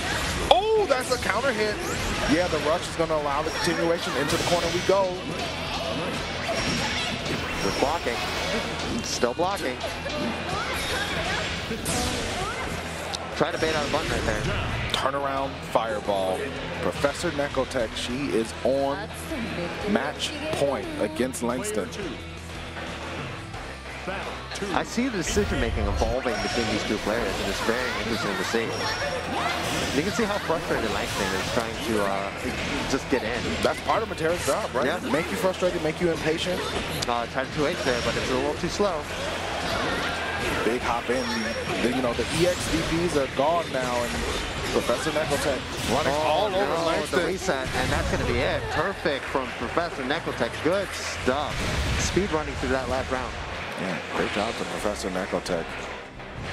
Oh, that's a counter hit. Yeah, the rush is going to allow the continuation. Into the corner we go. Good blocking. Still blocking. Try to bait out a button right there. Turnaround fireball. Professor Nekotech, she is on match point against Langston. I see the decision-making evolving between these two players, and it's very interesting to see. You can see how frustrated Langston is trying to just get in. That's part of Matera's job, right? Yeah. Make you frustrated, make you impatient. Tried to 2H there, but it's a little too slow. Big hop in. You know, the EXDPs are gone now, and Professor Nekotech running all over Langston. The reset, and that's going to be it. Perfect from Professor Nekotech. Good stuff. Speed running through that last round. Yeah, great job to Professor Nekotech.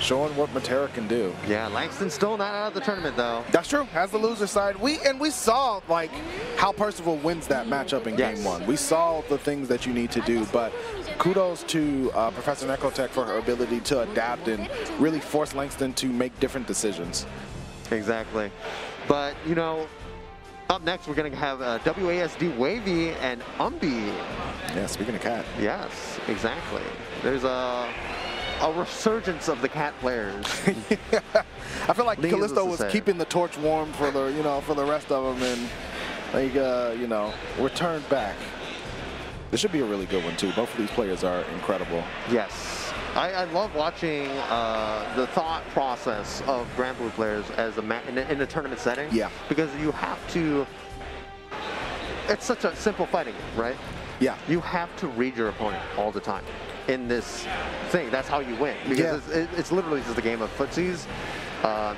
Showing what Matera can do. Yeah, Langston's still not out of the tournament, though. That's true. Has the loser side. We saw like how Percival wins that matchup in game 1. We saw the things that you need to do, but kudos to Professor Nekotech for her ability to adapt and really force Langston to make different decisions. Exactly. But, you know, up next we're going to have WASD Wavie and Umbi. Yeah, speaking of cat. Yes, exactly. There's a resurgence of the cat players. I feel like Callisto was keeping the torch warm for the for the rest of them, and like returned back. This should be a really good one too. Both of these players are incredible. Yes, I love watching the thought process of Granblue players as in a tournament setting. Yeah, because you have to. It's such a simple fighting game, right? Yeah. You have to read your opponent all the time in this thing. That's how you win. Because it's literally just a game of footsies.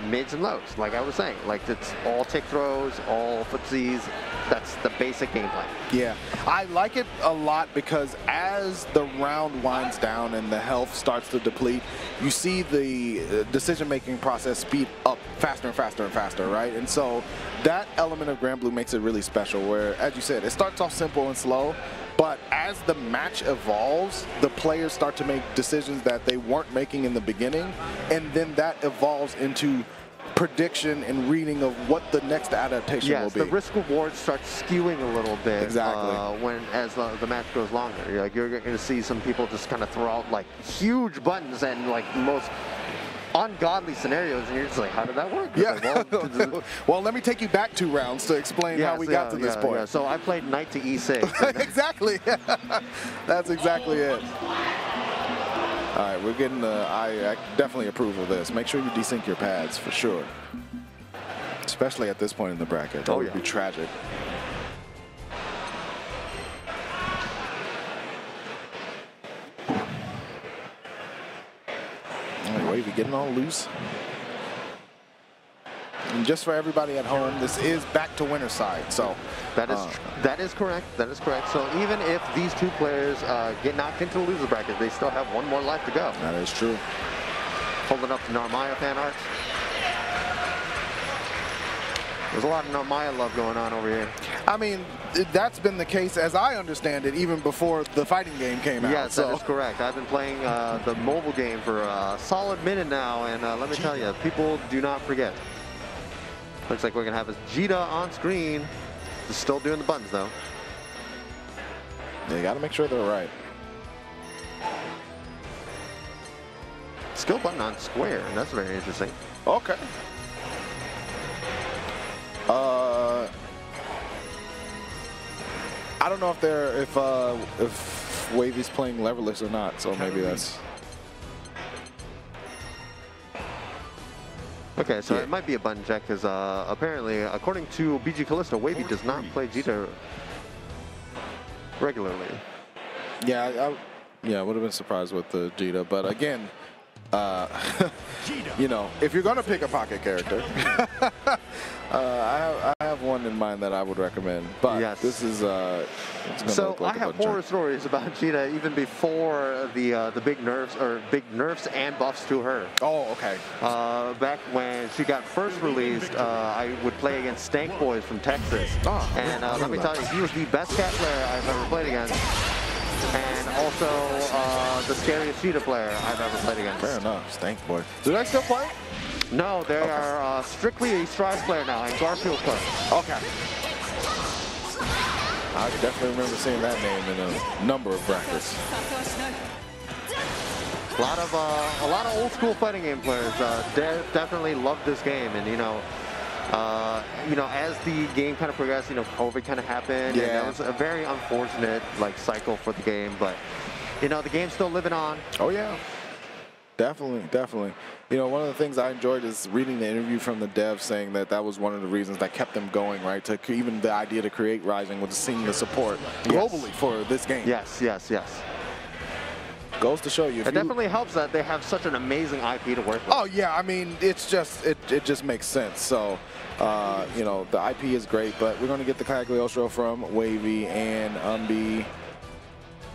mids and lows, like I was saying. Like, it's all tick throws, all footsies. That's the basic game plan. Yeah, I like it a lot because as the round winds down and the health starts to deplete, you see the decision-making process speed up faster and faster and faster, right? And so that element of Granblue makes it really special where, as you said, it starts off simple and slow, but as the match evolves, the players start to make decisions that they weren't making in the beginning, and then that evolves into prediction and reading of what the next adaptation will be. Yes, the risk reward starts skewing a little bit. Exactly. As the match goes longer. You're going to see some people just kind of throw out like huge buttons and like the most ungodly scenarios, and you're just like, how did that work? Yeah. Like, well, let me take you back 2 rounds to explain how we got to this point. Yeah. So I played knight to e6. Exactly. That's exactly it. All right, we're getting I definitely approve of this. Make sure you desync your pads for sure. Especially at this point in the bracket. That would be tragic. All right, Wavie getting all loose. And just for everybody at home, this is back to winner's side. So that is correct. That is correct. So even if these 2 players get knocked into the loser bracket, they still have 1 more life to go. That is true. Holding up to Narmaya fan art. There's a lot of Narmaya love going on over here. I mean, that's been the case, as I understand it, even before the fighting game came out. Yes, that is correct. I've been playing the mobile game for a solid minute now, and let me tell you, people do not forget. Looks like we're going to have a Jita on screen. Just still doing the buttons, though. You got to make sure they're right. Skill button on square. That's very interesting. Okay. I don't know if Wavie's playing leverless or not, so maybe that's. Okay, so it might be a button check because apparently, according to BG Callisto, Wavie does not play Jita regularly. Yeah, I would have been surprised with the Jita, but again, you know, if you're gonna pick a pocket character, I have one in mind that I would recommend. But this is so I have horror stories about Jita even before the big nerfs and buffs to her. Oh, okay. Back when she got first released, I would play against Stank Boys from Texas, and let me tell you, he was the best cat player I've ever played against. And also the scariest Jita player I've ever played against. Fair enough, Stank Boy. Do they still play? No, they are strictly a Strides player now and Garfield player. Okay. I definitely remember seeing that name in a number of brackets. A lot of old school fighting game players definitely love this game, and you know, as the game kind of progressed, you know, COVID kind of happened, and that was a very unfortunate cycle for the game. But you know, the game's still living on. Oh yeah, definitely. You know, one of the things I enjoyed is reading the interview from the devs saying that that was one of the reasons that kept them going, right? To even the idea to create Rising was seeing the support globally for this game. Yes. Goes to show you. It definitely helps that they have such an amazing IP to work with. Oh yeah, I mean, it's just it just makes sense. So, you know, the IP is great, but we're going to get the Cagliostro from Wavie and Umbi.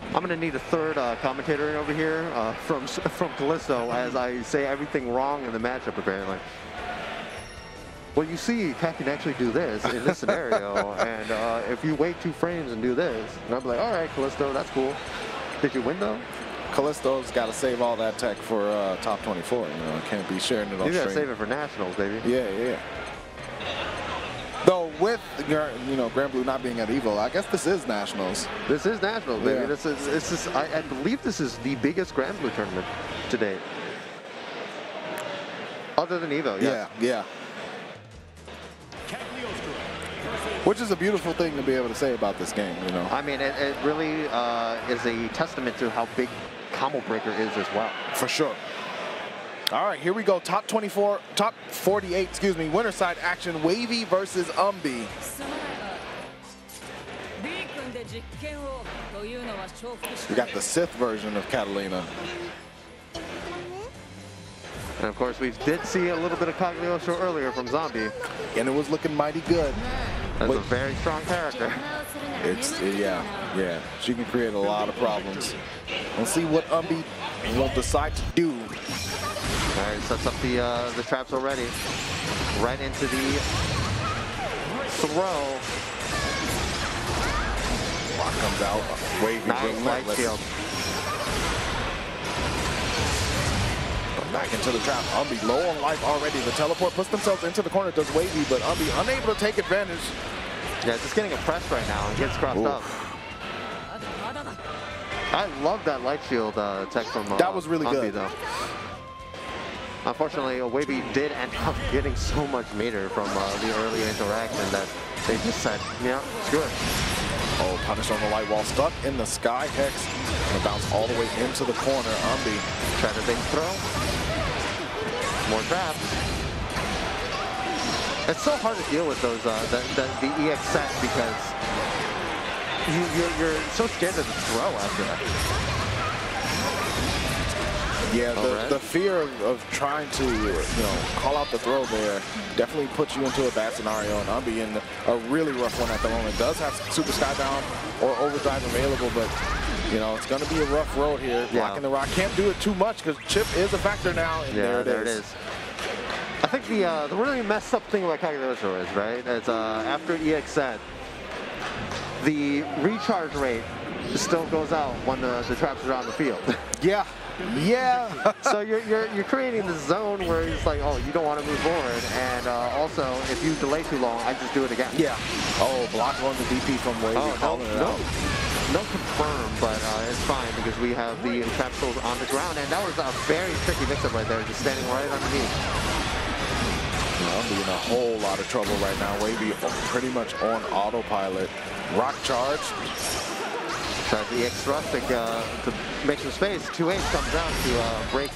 I'm going to need a third commentator over here from Callisto as I say everything wrong in the matchup, apparently. Well, you see, Cat can actually do this in this scenario, and if you wait 2 frames and do this, and I'll be like, all right, Callisto, that's cool. Did you win, though? Callisto's got to save all that tech for top 24. You know, can't be sharing it on stream. You got to save it for Nationals, baby. Yeah. Though with Granblue not being at Evo, I guess this is Nationals. This is Nationals, baby. Yeah. This is I believe this is the biggest Granblue tournament to date. Other than Evo, yes. Yeah. Which is a beautiful thing to be able to say about this game, you know. I mean, it really is a testament to how big Combo Breaker is as well. For sure. All right, here we go. Top 48, excuse me, winner side action. Wavie versus Umbi. We got the Sith version of Catalina. And of course, we did see a little bit of Cagliostro earlier from Zombie. And it was looking mighty good. That's a very strong character. Yeah. She can create a lot of problems. We'll see what Umbi will decide to do. All right, sets up the traps already. Right into the throw. Block comes out. Wavie Nice light relentless. shield. Back into the trap. Umbi low on life already. The teleport puts themselves into the corner, does Wavie, but Umbi unable to take advantage. Yeah, just getting oppressed right now and gets crossed up. I love that light shield tech from that was really Umbi, good. though. Unfortunately, Wavie did end up getting so much meter from the earlier interaction that they just said, yeah, screw it. Oh, punish on the light wall, stuck in the sky. Hex gonna bounce all the way into the corner. Umbi Try to big throw. More traps. It's so hard to deal with those the EX set because you're so scared of the throw after that. Yeah, the fear of trying to call out the throw there definitely puts you into a bad scenario. And Umbi in a really rough one at the moment. Does have Super Skybound or Overdrive available, but it's going to be a rough road here. Blocking the rock. Can't do it too much because chip is a factor now. And there it is. I think the really messed up thing about Cagliostro is, right, is after EX set, the recharge rate still goes out when the traps are on the field. Yeah. So you're creating this zone where it's like, oh, you don't want to move forward, and also if you delay too long, I just do it again. Yeah. Oh, block on the DP from Wavie. No confirm, but it's fine because we have the capsules on the ground, and that was a very tricky mix-up right there, just standing right underneath. I'm in a whole lot of trouble right now. Wavie pretty much on autopilot. Rock charge. Tries the EX thrust to make some space. 2H comes out to break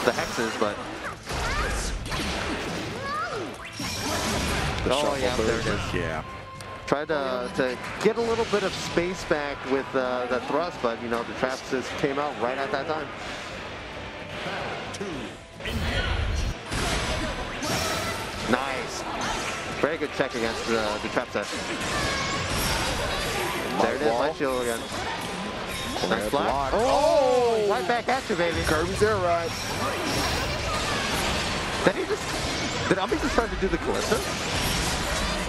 the hexes, but there it is. Yeah. Tried to get a little bit of space back with the thrust, but the traps just came out right at that time. Nice. Very good check against the trap set. There it is, light shield again. Nice block. Oh, right back at you, baby. Kirby's air ride. Did Umbi just try to do the Calypso?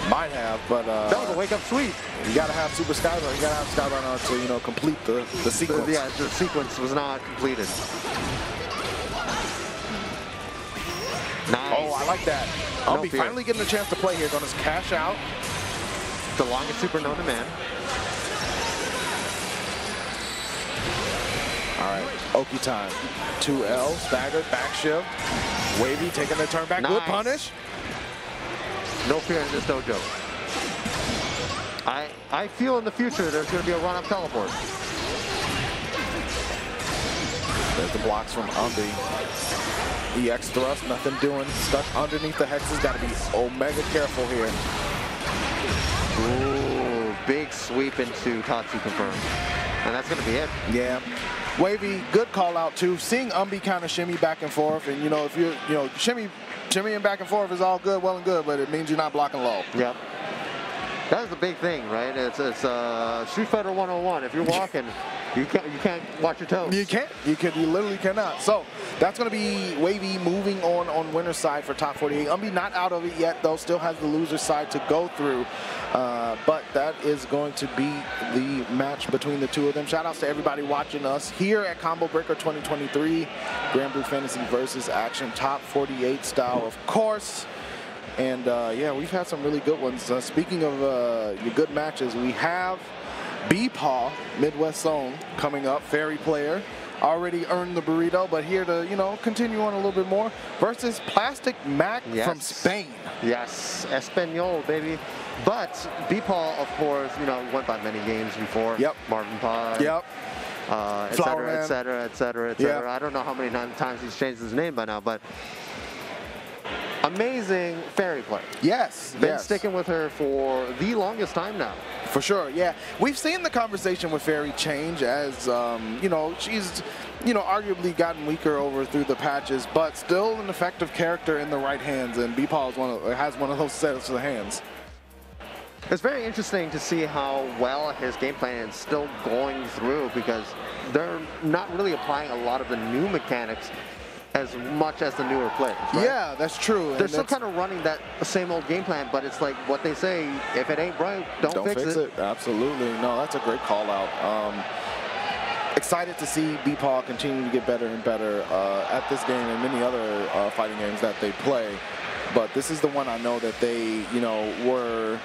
Might have, but that was a wake-up sweep. You gotta have Super Skybound. You gotta have Skybound to complete the sequence. Yeah, the sequence was not completed. Nice. Oh, I like that. Umbi finally getting a chance to play here. Gonna cash out. The longest super known to man. All right, Oki time. 2L, staggered, back shift. Wavie taking the turn back. Nice. Good punish. No fear in this dojo. I feel in the future there's going to be a run-up teleport. There's the blocks from Umbi. EX thrust, nothing doing. Stuck underneath the hexes. Got to be omega careful here. Ooh, big sweep into Tatsu confirmed. And that's going to be it. Yeah. Wavie, good call out too. Seeing Umbi kind of shimmy back and forth, and if you're, shimmying back and forth is all good, well and good, but it means you're not blocking low. Yep. That's the big thing, right? It's Street Fighter 101. If you're walking, you can't watch your toes. You can't. You literally cannot. So that's going to be Wavie moving on winner's side for top 48. Umbi not out of it yet, though. Still has the loser's side to go through. But that is going to be the match between the two of them. Shout outs to everybody watching us here at Combo Breaker 2023. Granblue Fantasy versus Action top 48 style, of course. And yeah, we've had some really good ones. Speaking of your good matches, we have BePaw, Midwest Zone, coming up. Fairy player, already earned the burrito, but here to, continue on a little bit more. Versus Plastic Mac from Spain. Yes, Espanol, baby. But BePaw, of course, went by many games before. Yep. Marvin Pie. Yep. Et cetera. Yep. I don't know how many times he's changed his name by now, but amazing fairy player. Yes, Been yes. sticking with her for the longest time now. For sure, yeah. We've seen the conversation with Fairy change as, you know, she's, you know, arguably gotten weaker through the patches, but still an effective character in the right hands, and BePaw has one of those sets of hands. It's very interesting to see how well his game plan is still going through, because they're not really applying a lot of the new mechanics as much as the newer players, right? Yeah, that's true. They're still kind of running that same old game plan, but it's like what they say, if it ain't broke, don't fix it. Absolutely. No, that's a great call out. Excited to see BePaw continue to get better and better at this game and many other fighting games that they play. But this is the one I know that they, you know, were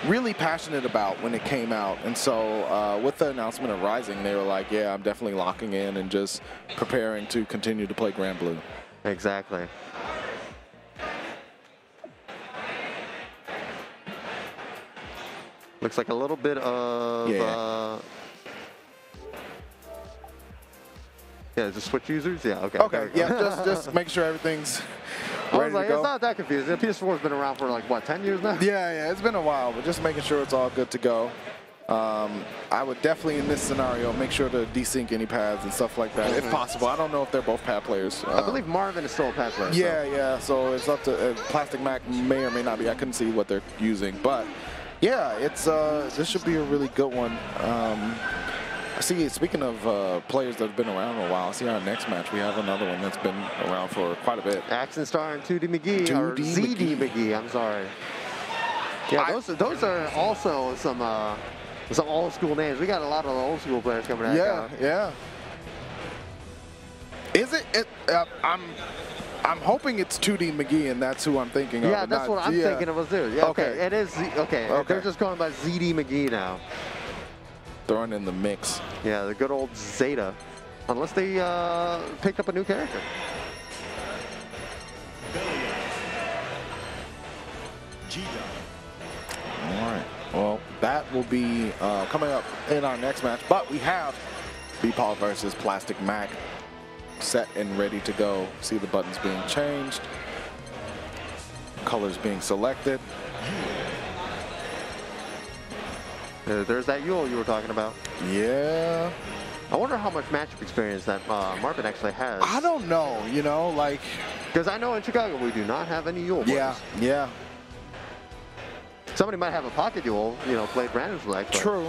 really passionate about when it came out. And so with the announcement of Rising, they were like, yeah, I'm definitely locking in and just preparing to continue to play Granblue. Exactly. Looks like a little bit of... Yeah, just switch users? Yeah, okay. Okay, yeah, just make sure everything's I was ready like, to go. it's not that confusing. The PS4's been around for like, what, 10 years now? Yeah, it's been a while, but just making sure it's all good to go. I would definitely, in this scenario, make sure to desync any pads and stuff like that, if possible. I don't know if they're both pad players. I believe Marvin is still a pad player. Yeah, so it's up to Plastic Mac may or may not be. I couldn't see what they're using, but yeah, it's this should be a really good one. See, speaking of players that have been around a while, see our next match, we have another one that's been around for quite a bit. Axenstar and 2D McGee, or ZD McGee, I'm sorry. Yeah, those are also some old school names. We got a lot of old school players coming out. Yeah. Is it? I'm hoping it's 2D McGee, and that's who I'm thinking of. Yeah, that's what I'm thinking of too. Yeah, okay, it is. Okay, they're just going by ZD McGee now. Throwing in the mix. Yeah, the good old Zeta. Unless they picked up a new character. All right. Well, that will be coming up in our next match. But we have BePaw versus Plastic Mac set and ready to go. See the buttons being changed. Colors being selected. There's that Yule you were talking about. Yeah. I wonder how much matchup experience that Marvin actually has. I don't know, you know, like... Because I know in Chicago we do not have any Yule boys. Yeah. Somebody might have a pocket Yule, you know, played random select. True.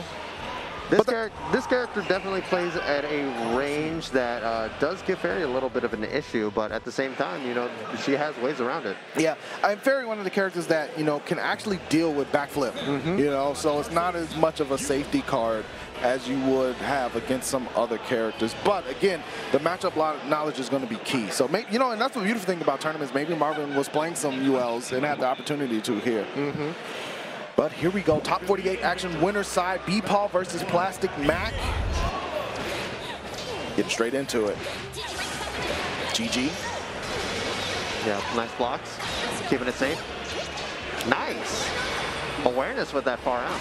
This character definitely plays at a range that does give Fairy a little bit of an issue, but at the same time, you know, she has ways around it. Yeah, I'm Fairy, one of the characters that, you know, can actually deal with backflip, you know, so it's not as much of a safety card as you would have against some other characters. But again, the matchup knowledge is going to be key. So, maybe, you know, and that's the beautiful thing about tournaments. Maybe Marvin was playing some ULs and had the opportunity to here. But here we go, top 48 action, winner's side, BePaw versus Plastic Mac. Getting straight into it. GG. Yeah, nice blocks, keeping it safe. Nice. Awareness with that far out.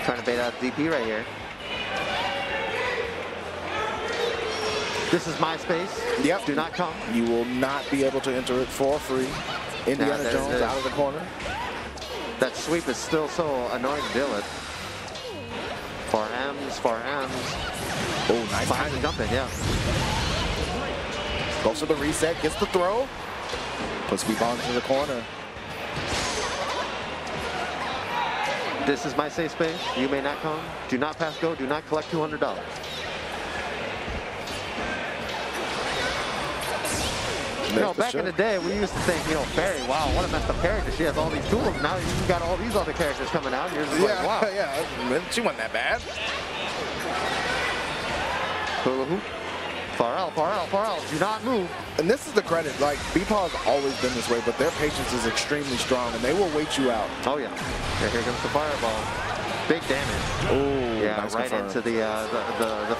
Trying to bait out DP right here. This is my space. Yep. Do not come. You will not be able to enter it for free. Indiana Jones out of the corner. That sweep is still so annoying to deal with. Far M's. Oh, nice Finally jumping, yeah. Goes for the reset, gets the throw. Puts BePaw into the corner. This is my safe space. You may not come. Do not pass go. Do not collect $200. You know, back in the day, we used to think, you know, Fairy, wow, what a messed up character. She has all these tools. Now you got all these other characters coming out. You're just like, wow. Yeah, she wasn't that bad. Hula hoop. Far out. Do not move. And this is the credit. Like, BePaw has always been this way, but their patience is extremely strong, and they will wait you out. Oh, yeah. Here comes the fireball. Big damage. Oh, yeah, nice right confirm. into the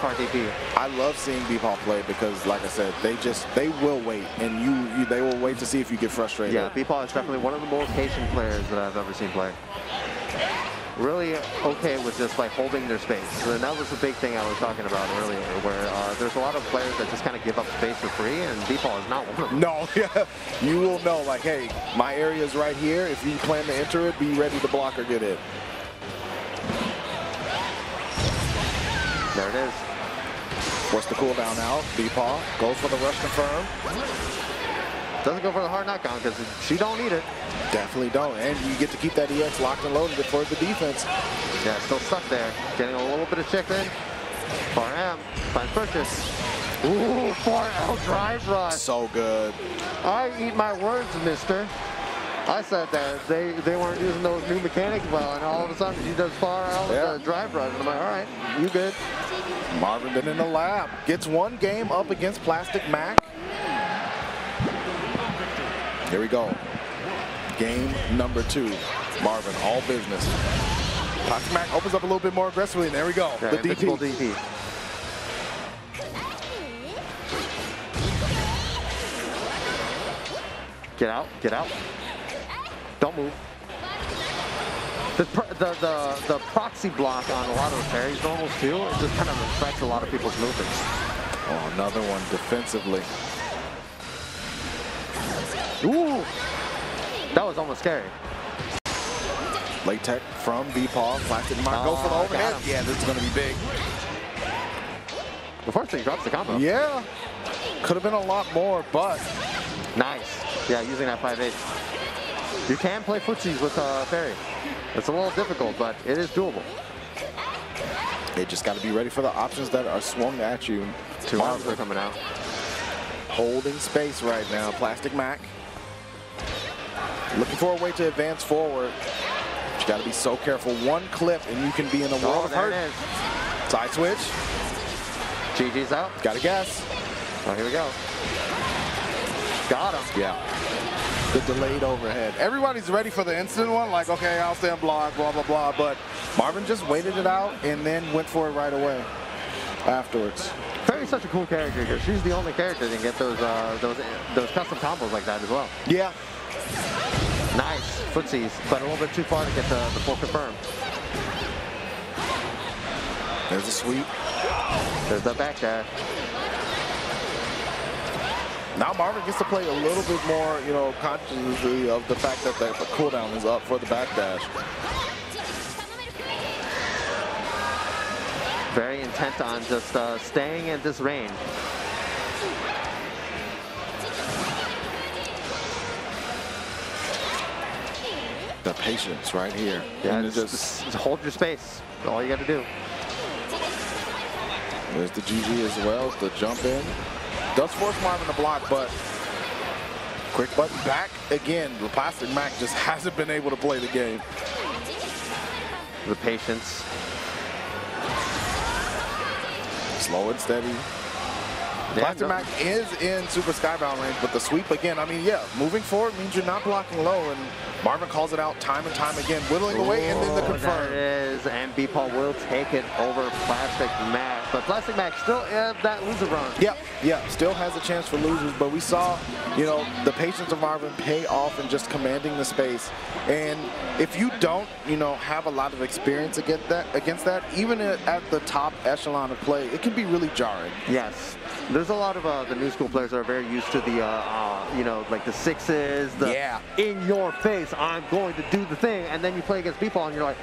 far DP. I love seeing BePaw play because, like I said, they will wait, and they will wait to see if you get frustrated. Yeah, BePaw is definitely one of the more patient players that I've ever seen play. really okay with just like holding their space. And that was the big thing I was talking about earlier, where there's a lot of players that just kind of give up space for free, and BePaw is not one of them. No, yeah, you will know, like, hey, my area is right here. If you plan to enter it, be ready to block or get it. There it is. Force the cooldown out. BePaw goes for the rush confirm. Doesn't go for the hard knockdown because she don't need it. Definitely don't. And you get to keep that EX locked and loaded for the defense. Yeah, still stuck there. Getting a little bit of chip in. Far M. Finds purchase. Ooh, 4L drive rush. So good. I eat my words, mister. I said that they weren't using those new mechanics well, and all of a sudden she does 4L drive rush. And I'm like, all right, you good. Marvin been in the lab. Gets one game up against Plastic Mac. Here we go. Game number 2. Marvin, all business. Plastic Mac opens up a little bit more aggressively, and there we go. Yeah, the DP. Get out, get out. Don't move. The proxy block on a lot of the parries normals too, it just kind of affects a lot of people's movements. Oh, another one defensively. Ooh, that was almost scary. Late tech from BePaw. Plastic Mac go for the overhead. Yeah, this is going to be big. Unfortunately, he drops the combo. Yeah, could have been a lot more, but. Nice. Yeah, using that 5-8. You can play footsies with parry. It's a little difficult, but it is doable. They just got to be ready for the options that are swung at you. 2 arms are coming out. Holding space right now. Plastic Mac. Looking for a way to advance forward. But you got to be so careful. One clip and you can be in a world of hurt. It is. Side switch. GG's out. Got to guess. Oh, here we go. Got him. Yeah. The delayed overhead. Everybody's ready for the instant one, like, okay, I'll stand block, blah, blah, blah. But Marvin just waited it out and then went for it right away afterwards. Fairy's such a cool character because she's the only character that can get those custom combos like that as well. Yeah. Nice. Footsies, but a little bit too far to get the full confirm. There's a sweep. There's the back dash. Now Marvin gets to play a little bit more, you know, consciously of the fact that the cooldown is up for the backdash. Very intent on just staying at this range. The patience right here. Yeah, and just hold your space. That's all you got to do. There's the GG as well, the jump in. Does force Marvin to block, but quick button back again. The Plastic Mac just hasn't been able to play the game. The patience. Slow and steady. Yeah, Plastic Mac is in Super Skybound range, but the sweep again, I mean, yeah, moving forward means you're not blocking low, and Marvin calls it out time and time again, whittling away, and then the confirm. There it is, and BePaw will take it over Plastic Mac, but Plastic Mac still has that loser run. Yeah, still has a chance for losers, but we saw, you know, the patience of Marvin pay off in just commanding the space, and if you don't, you know, have a lot of experience against that, even at the top echelon of play, it can be really jarring. Yes. There's a lot of the new school players that are very used to the, you know, like the sixes, the in your face, I'm going to do the thing, and then you play against BePaw and you're like,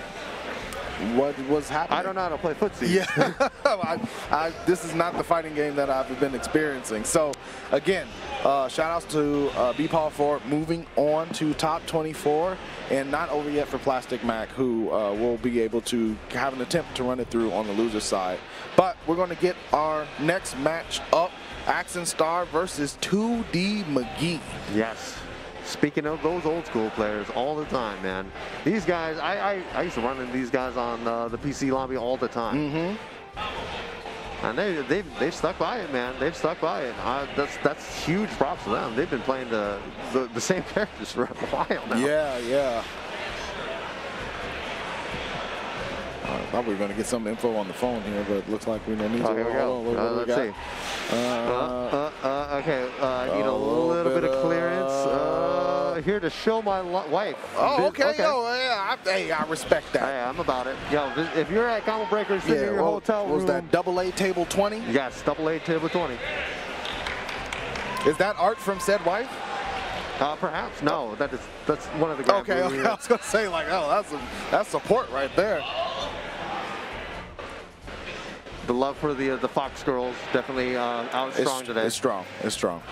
what was happening? I don't know how to play footsie. Yeah, this is not the fighting game that I've been experiencing. So, again, shout outs to BePaw for moving on to top 24, and not over yet for Plastic Mac, who will be able to have an attempt to run it through on the loser side. But we're going to get our next match up, Axenstar versus 2D McGee. Yes. Speaking of those old school players all the time, man. These guys, I used to run into these guys on the PC lobby all the time. And they've stuck by it, man. They've stuck by it. That's huge props to them. They've been playing the same characters for a while now. Yeah. I thought we were going to get some info on the phone here, but it looks like we don't need to. Here we go. Let's see. Okay, need a little bit of clearance. here to show my wife. Oh, okay. Yo, yeah, I respect that. Hey, I'm about it. Yo, if you're at Combo Breakers sitting in your hotel room. Was that AA table 20? Yes, AA table 20. Is that art from said wife? Perhaps. No, that's one of the guys. Okay, I was gonna say like, oh, that's support right there. The love for the Fox girls definitely out strong today. It's strong. It's strong.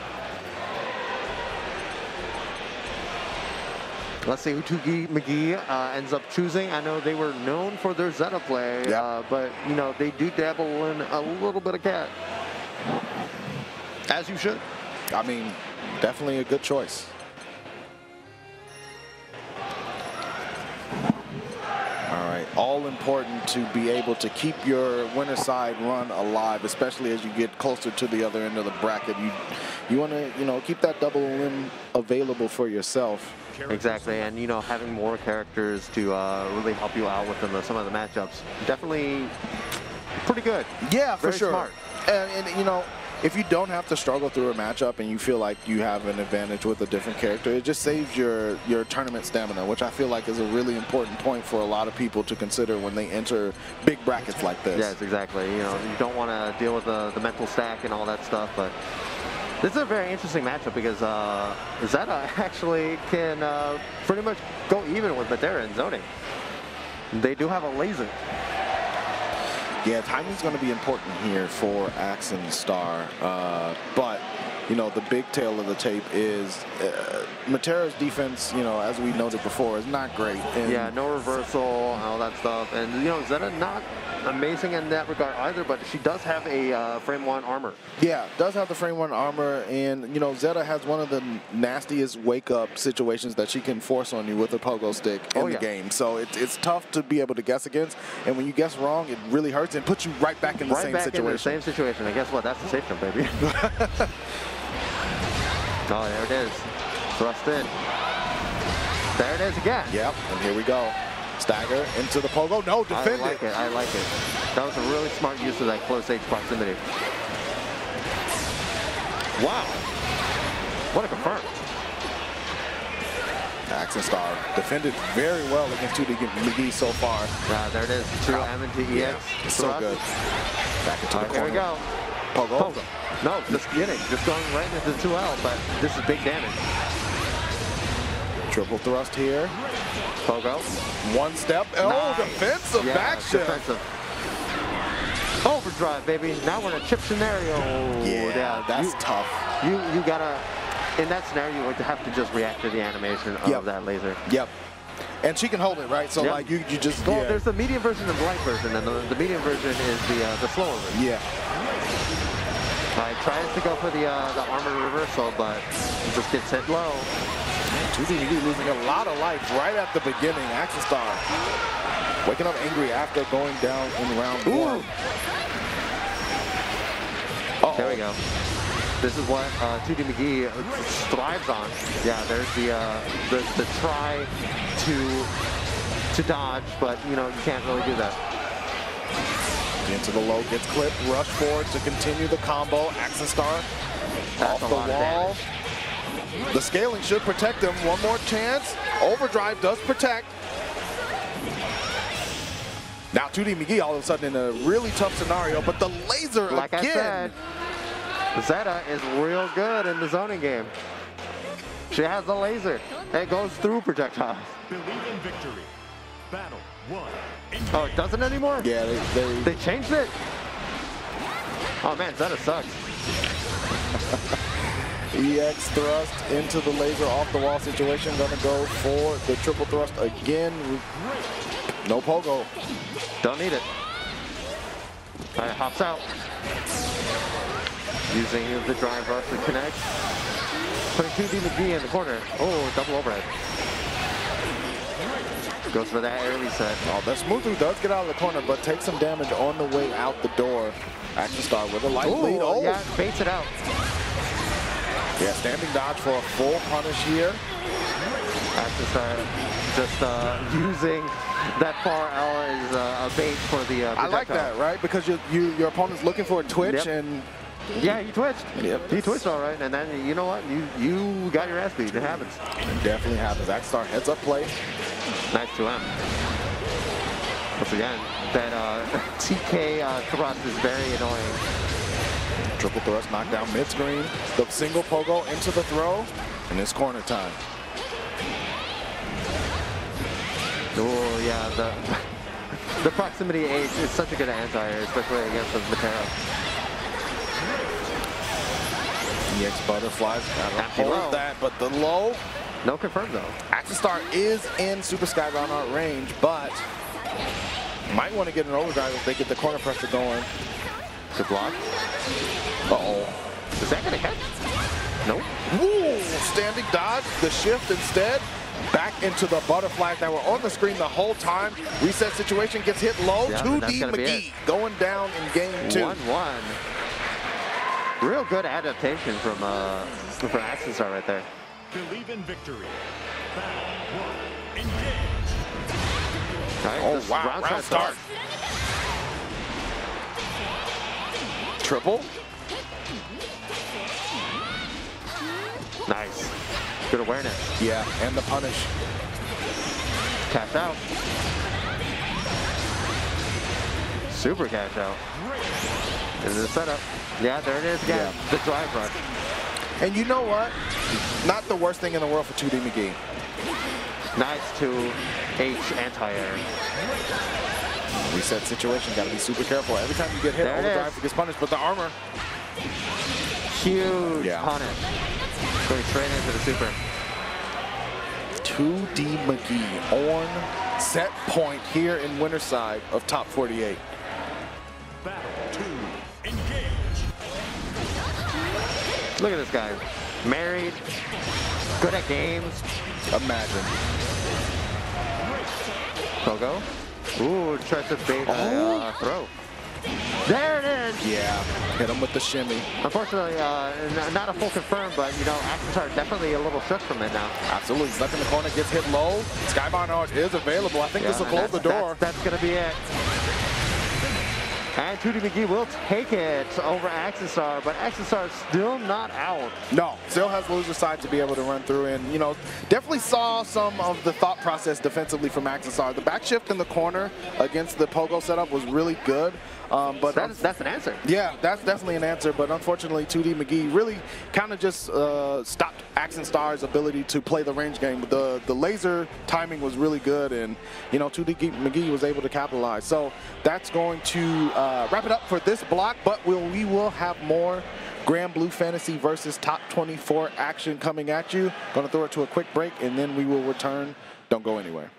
Let's see who Tugi McGee ends up choosing. I know they were known for their Zeta play, but you know they do dabble in a little bit of cat. As you should. I mean, definitely a good choice. All right, all important to be able to keep your winner side run alive, especially as you get closer to the other end of the bracket. You want to, keep that double limb available for yourself. Exactly, and having more characters to really help you out with some of the matchups. Definitely pretty good. Yeah, for Very sure. Smart. And if you don't have to struggle through a matchup and you feel like you have an advantage with a different character, it just saves your tournament stamina, which I feel like is a really important point for a lot of people to consider when they enter big brackets like this. Yes, exactly. You don't want to deal with the mental stack and all that stuff, but this is a very interesting matchup because Zeta actually can pretty much go even with Madeira in zoning. They do have a laser. Yeah, timing's going to be important here for Axenstar, but the big tail of the tape is Matera's defense, as we noted before, is not great. And yeah, no reversal, all that stuff, and Zeta not amazing in that regard either, but she does have a frame 1 armor. Yeah, does have the frame 1 armor, and Zeta has one of the nastiest wake-up situations that she can force on you with a pogo stick in the game. So it's tough to be able to guess against, and when you guess wrong, it really hurts and puts you right back in the same situation. In the same situation, and guess what? That's the safe jump, baby. Oh, there it is. Thrust in. There it is again. Yep, and here we go. Stagger into the pogo. No, defend it. I like it. That was a really smart use of that close H proximity. Wow. What a confirm. Axenstar defended very well against 2D McGee so far. Yeah, there it is. True MNT EX. It's so good. Back into the corner. Here we go. Pogo. No, just kidding. Just going right into 2L, but this is big damage. Triple thrust here. Pogo. One step. Oh, nice. Defensive back shift. Defensive. Overdrive, baby. Now we're in a chip scenario. Yeah, that's tough. You gotta, in that scenario, you would have to just react to the animation of that laser. Yep. And she can hold it, right? So like you just. Well, there's the medium version and the light version, and the medium version is the slower version. Yeah. I tries to go for the armor reversal, but it just gets hit low. 2D McGee losing a lot of life right at the beginning. Axenstar waking up angry after going down in round 1. There we go. This is what 2D McGee thrives on. Yeah, there's the try to dodge, but you can't really do that. Into the low, gets clipped, rush forward to continue the combo. Axenstar off the wall. The scaling should protect him. One more chance. Overdrive does protect. Now 2D McGee all of a sudden in a really tough scenario, but the laser like again. I said, Zeta is real good in the zoning game. She has the laser. It goes through projectiles. Believe in victory. Battle 1. Oh, it doesn't anymore? Yeah, they changed it? Oh man, Zeta sucks. EX thrust into the laser off the wall situation. Gonna go for the triple thrust again. No pogo. Don't need it. All right, hops out. Using the drive rush to connect. Putting 2D McGee in the corner. Oh, double overhead. Goes for that early set. Oh, that Smoothie does get out of the corner, but takes some damage on the way out the door. Axenstar with a light lead. Oh, yeah, baits it out. Yeah, standing dodge for a full punish here. Axenstar just using that far L as a bait for the I like that, right? Because your opponent's looking for a twitch, and Yeah, he twitched. Yep. He twitched all right, and then you know what? You got your ass beat. It happens. It definitely happens. Axenstar heads up play. Nice 2M. Once again, that TK thrust is very annoying. Triple thrust, knockdown mid-screen. The single pogo into the throw, and it's corner time. Oh yeah, the proximity H is such a good anti-air, especially against the Matera. EX butterflies, gotta Empty hold low. that, but the low. No confirm though. Axenstar is in Super Skybound Art range, but might want to get an overdrive if they get the corner pressure going. Good block. Uh-oh. Is that gonna catch? Nope. Woo! Standing dodge, the shift instead. Back into the butterflies that were on the screen the whole time. Reset situation gets hit low. Yeah, 2D McGee going down in game 2. 1-1. Real good adaptation from Axenstar right there. Believe in victory. Battle 1. Engage. Right, Oh, this wow. Round start. Triple. Nice. Good awareness. Yeah, and the punish. Cash out. Super cash out. This is a setup. Yeah, there it is again. Yeah. The drive rush. And you know what? Not the worst thing in the world for 2D McGee. Nice 2H anti-air. Reset situation, gotta be super careful. Every time you get hit, There it overdrive is. gets punished, but the armor. Huge Yeah. punish. Going straight into the super. 2D McGee on set point here in Winterside of top 48. Battle 2. Engage. Look at this guy. Married. Good at games. Imagine. Pogo. Ooh, tries to bait a throw. There it is! Yeah, hit him with the shimmy. Unfortunately, not a full confirm, but you know, Axenstar definitely a little shook from it now. Absolutely, stuck in the corner, gets hit low. Skybound Arch is available. I think this will and close the door. That's gonna be it. And 2D McGee will take it over Axenstar, but Axenstar is still not out. No, still has loser side to be able to run through, and you know, definitely saw some of the thought process defensively from Axenstar. The back shift in the corner against the pogo setup was really good. But that's an answer. Yeah, that's definitely an answer, but unfortunately 2D McGee really kind of just stopped Axenstar's ability to play the range game. The laser timing was really good, and you know, 2D McGee was able to capitalize. So that's going to wrap it up for this block, but we will have more Granblue Fantasy versus Top 24 action coming at you. Going to throw it to a quick break, and then we will return. Don't go anywhere.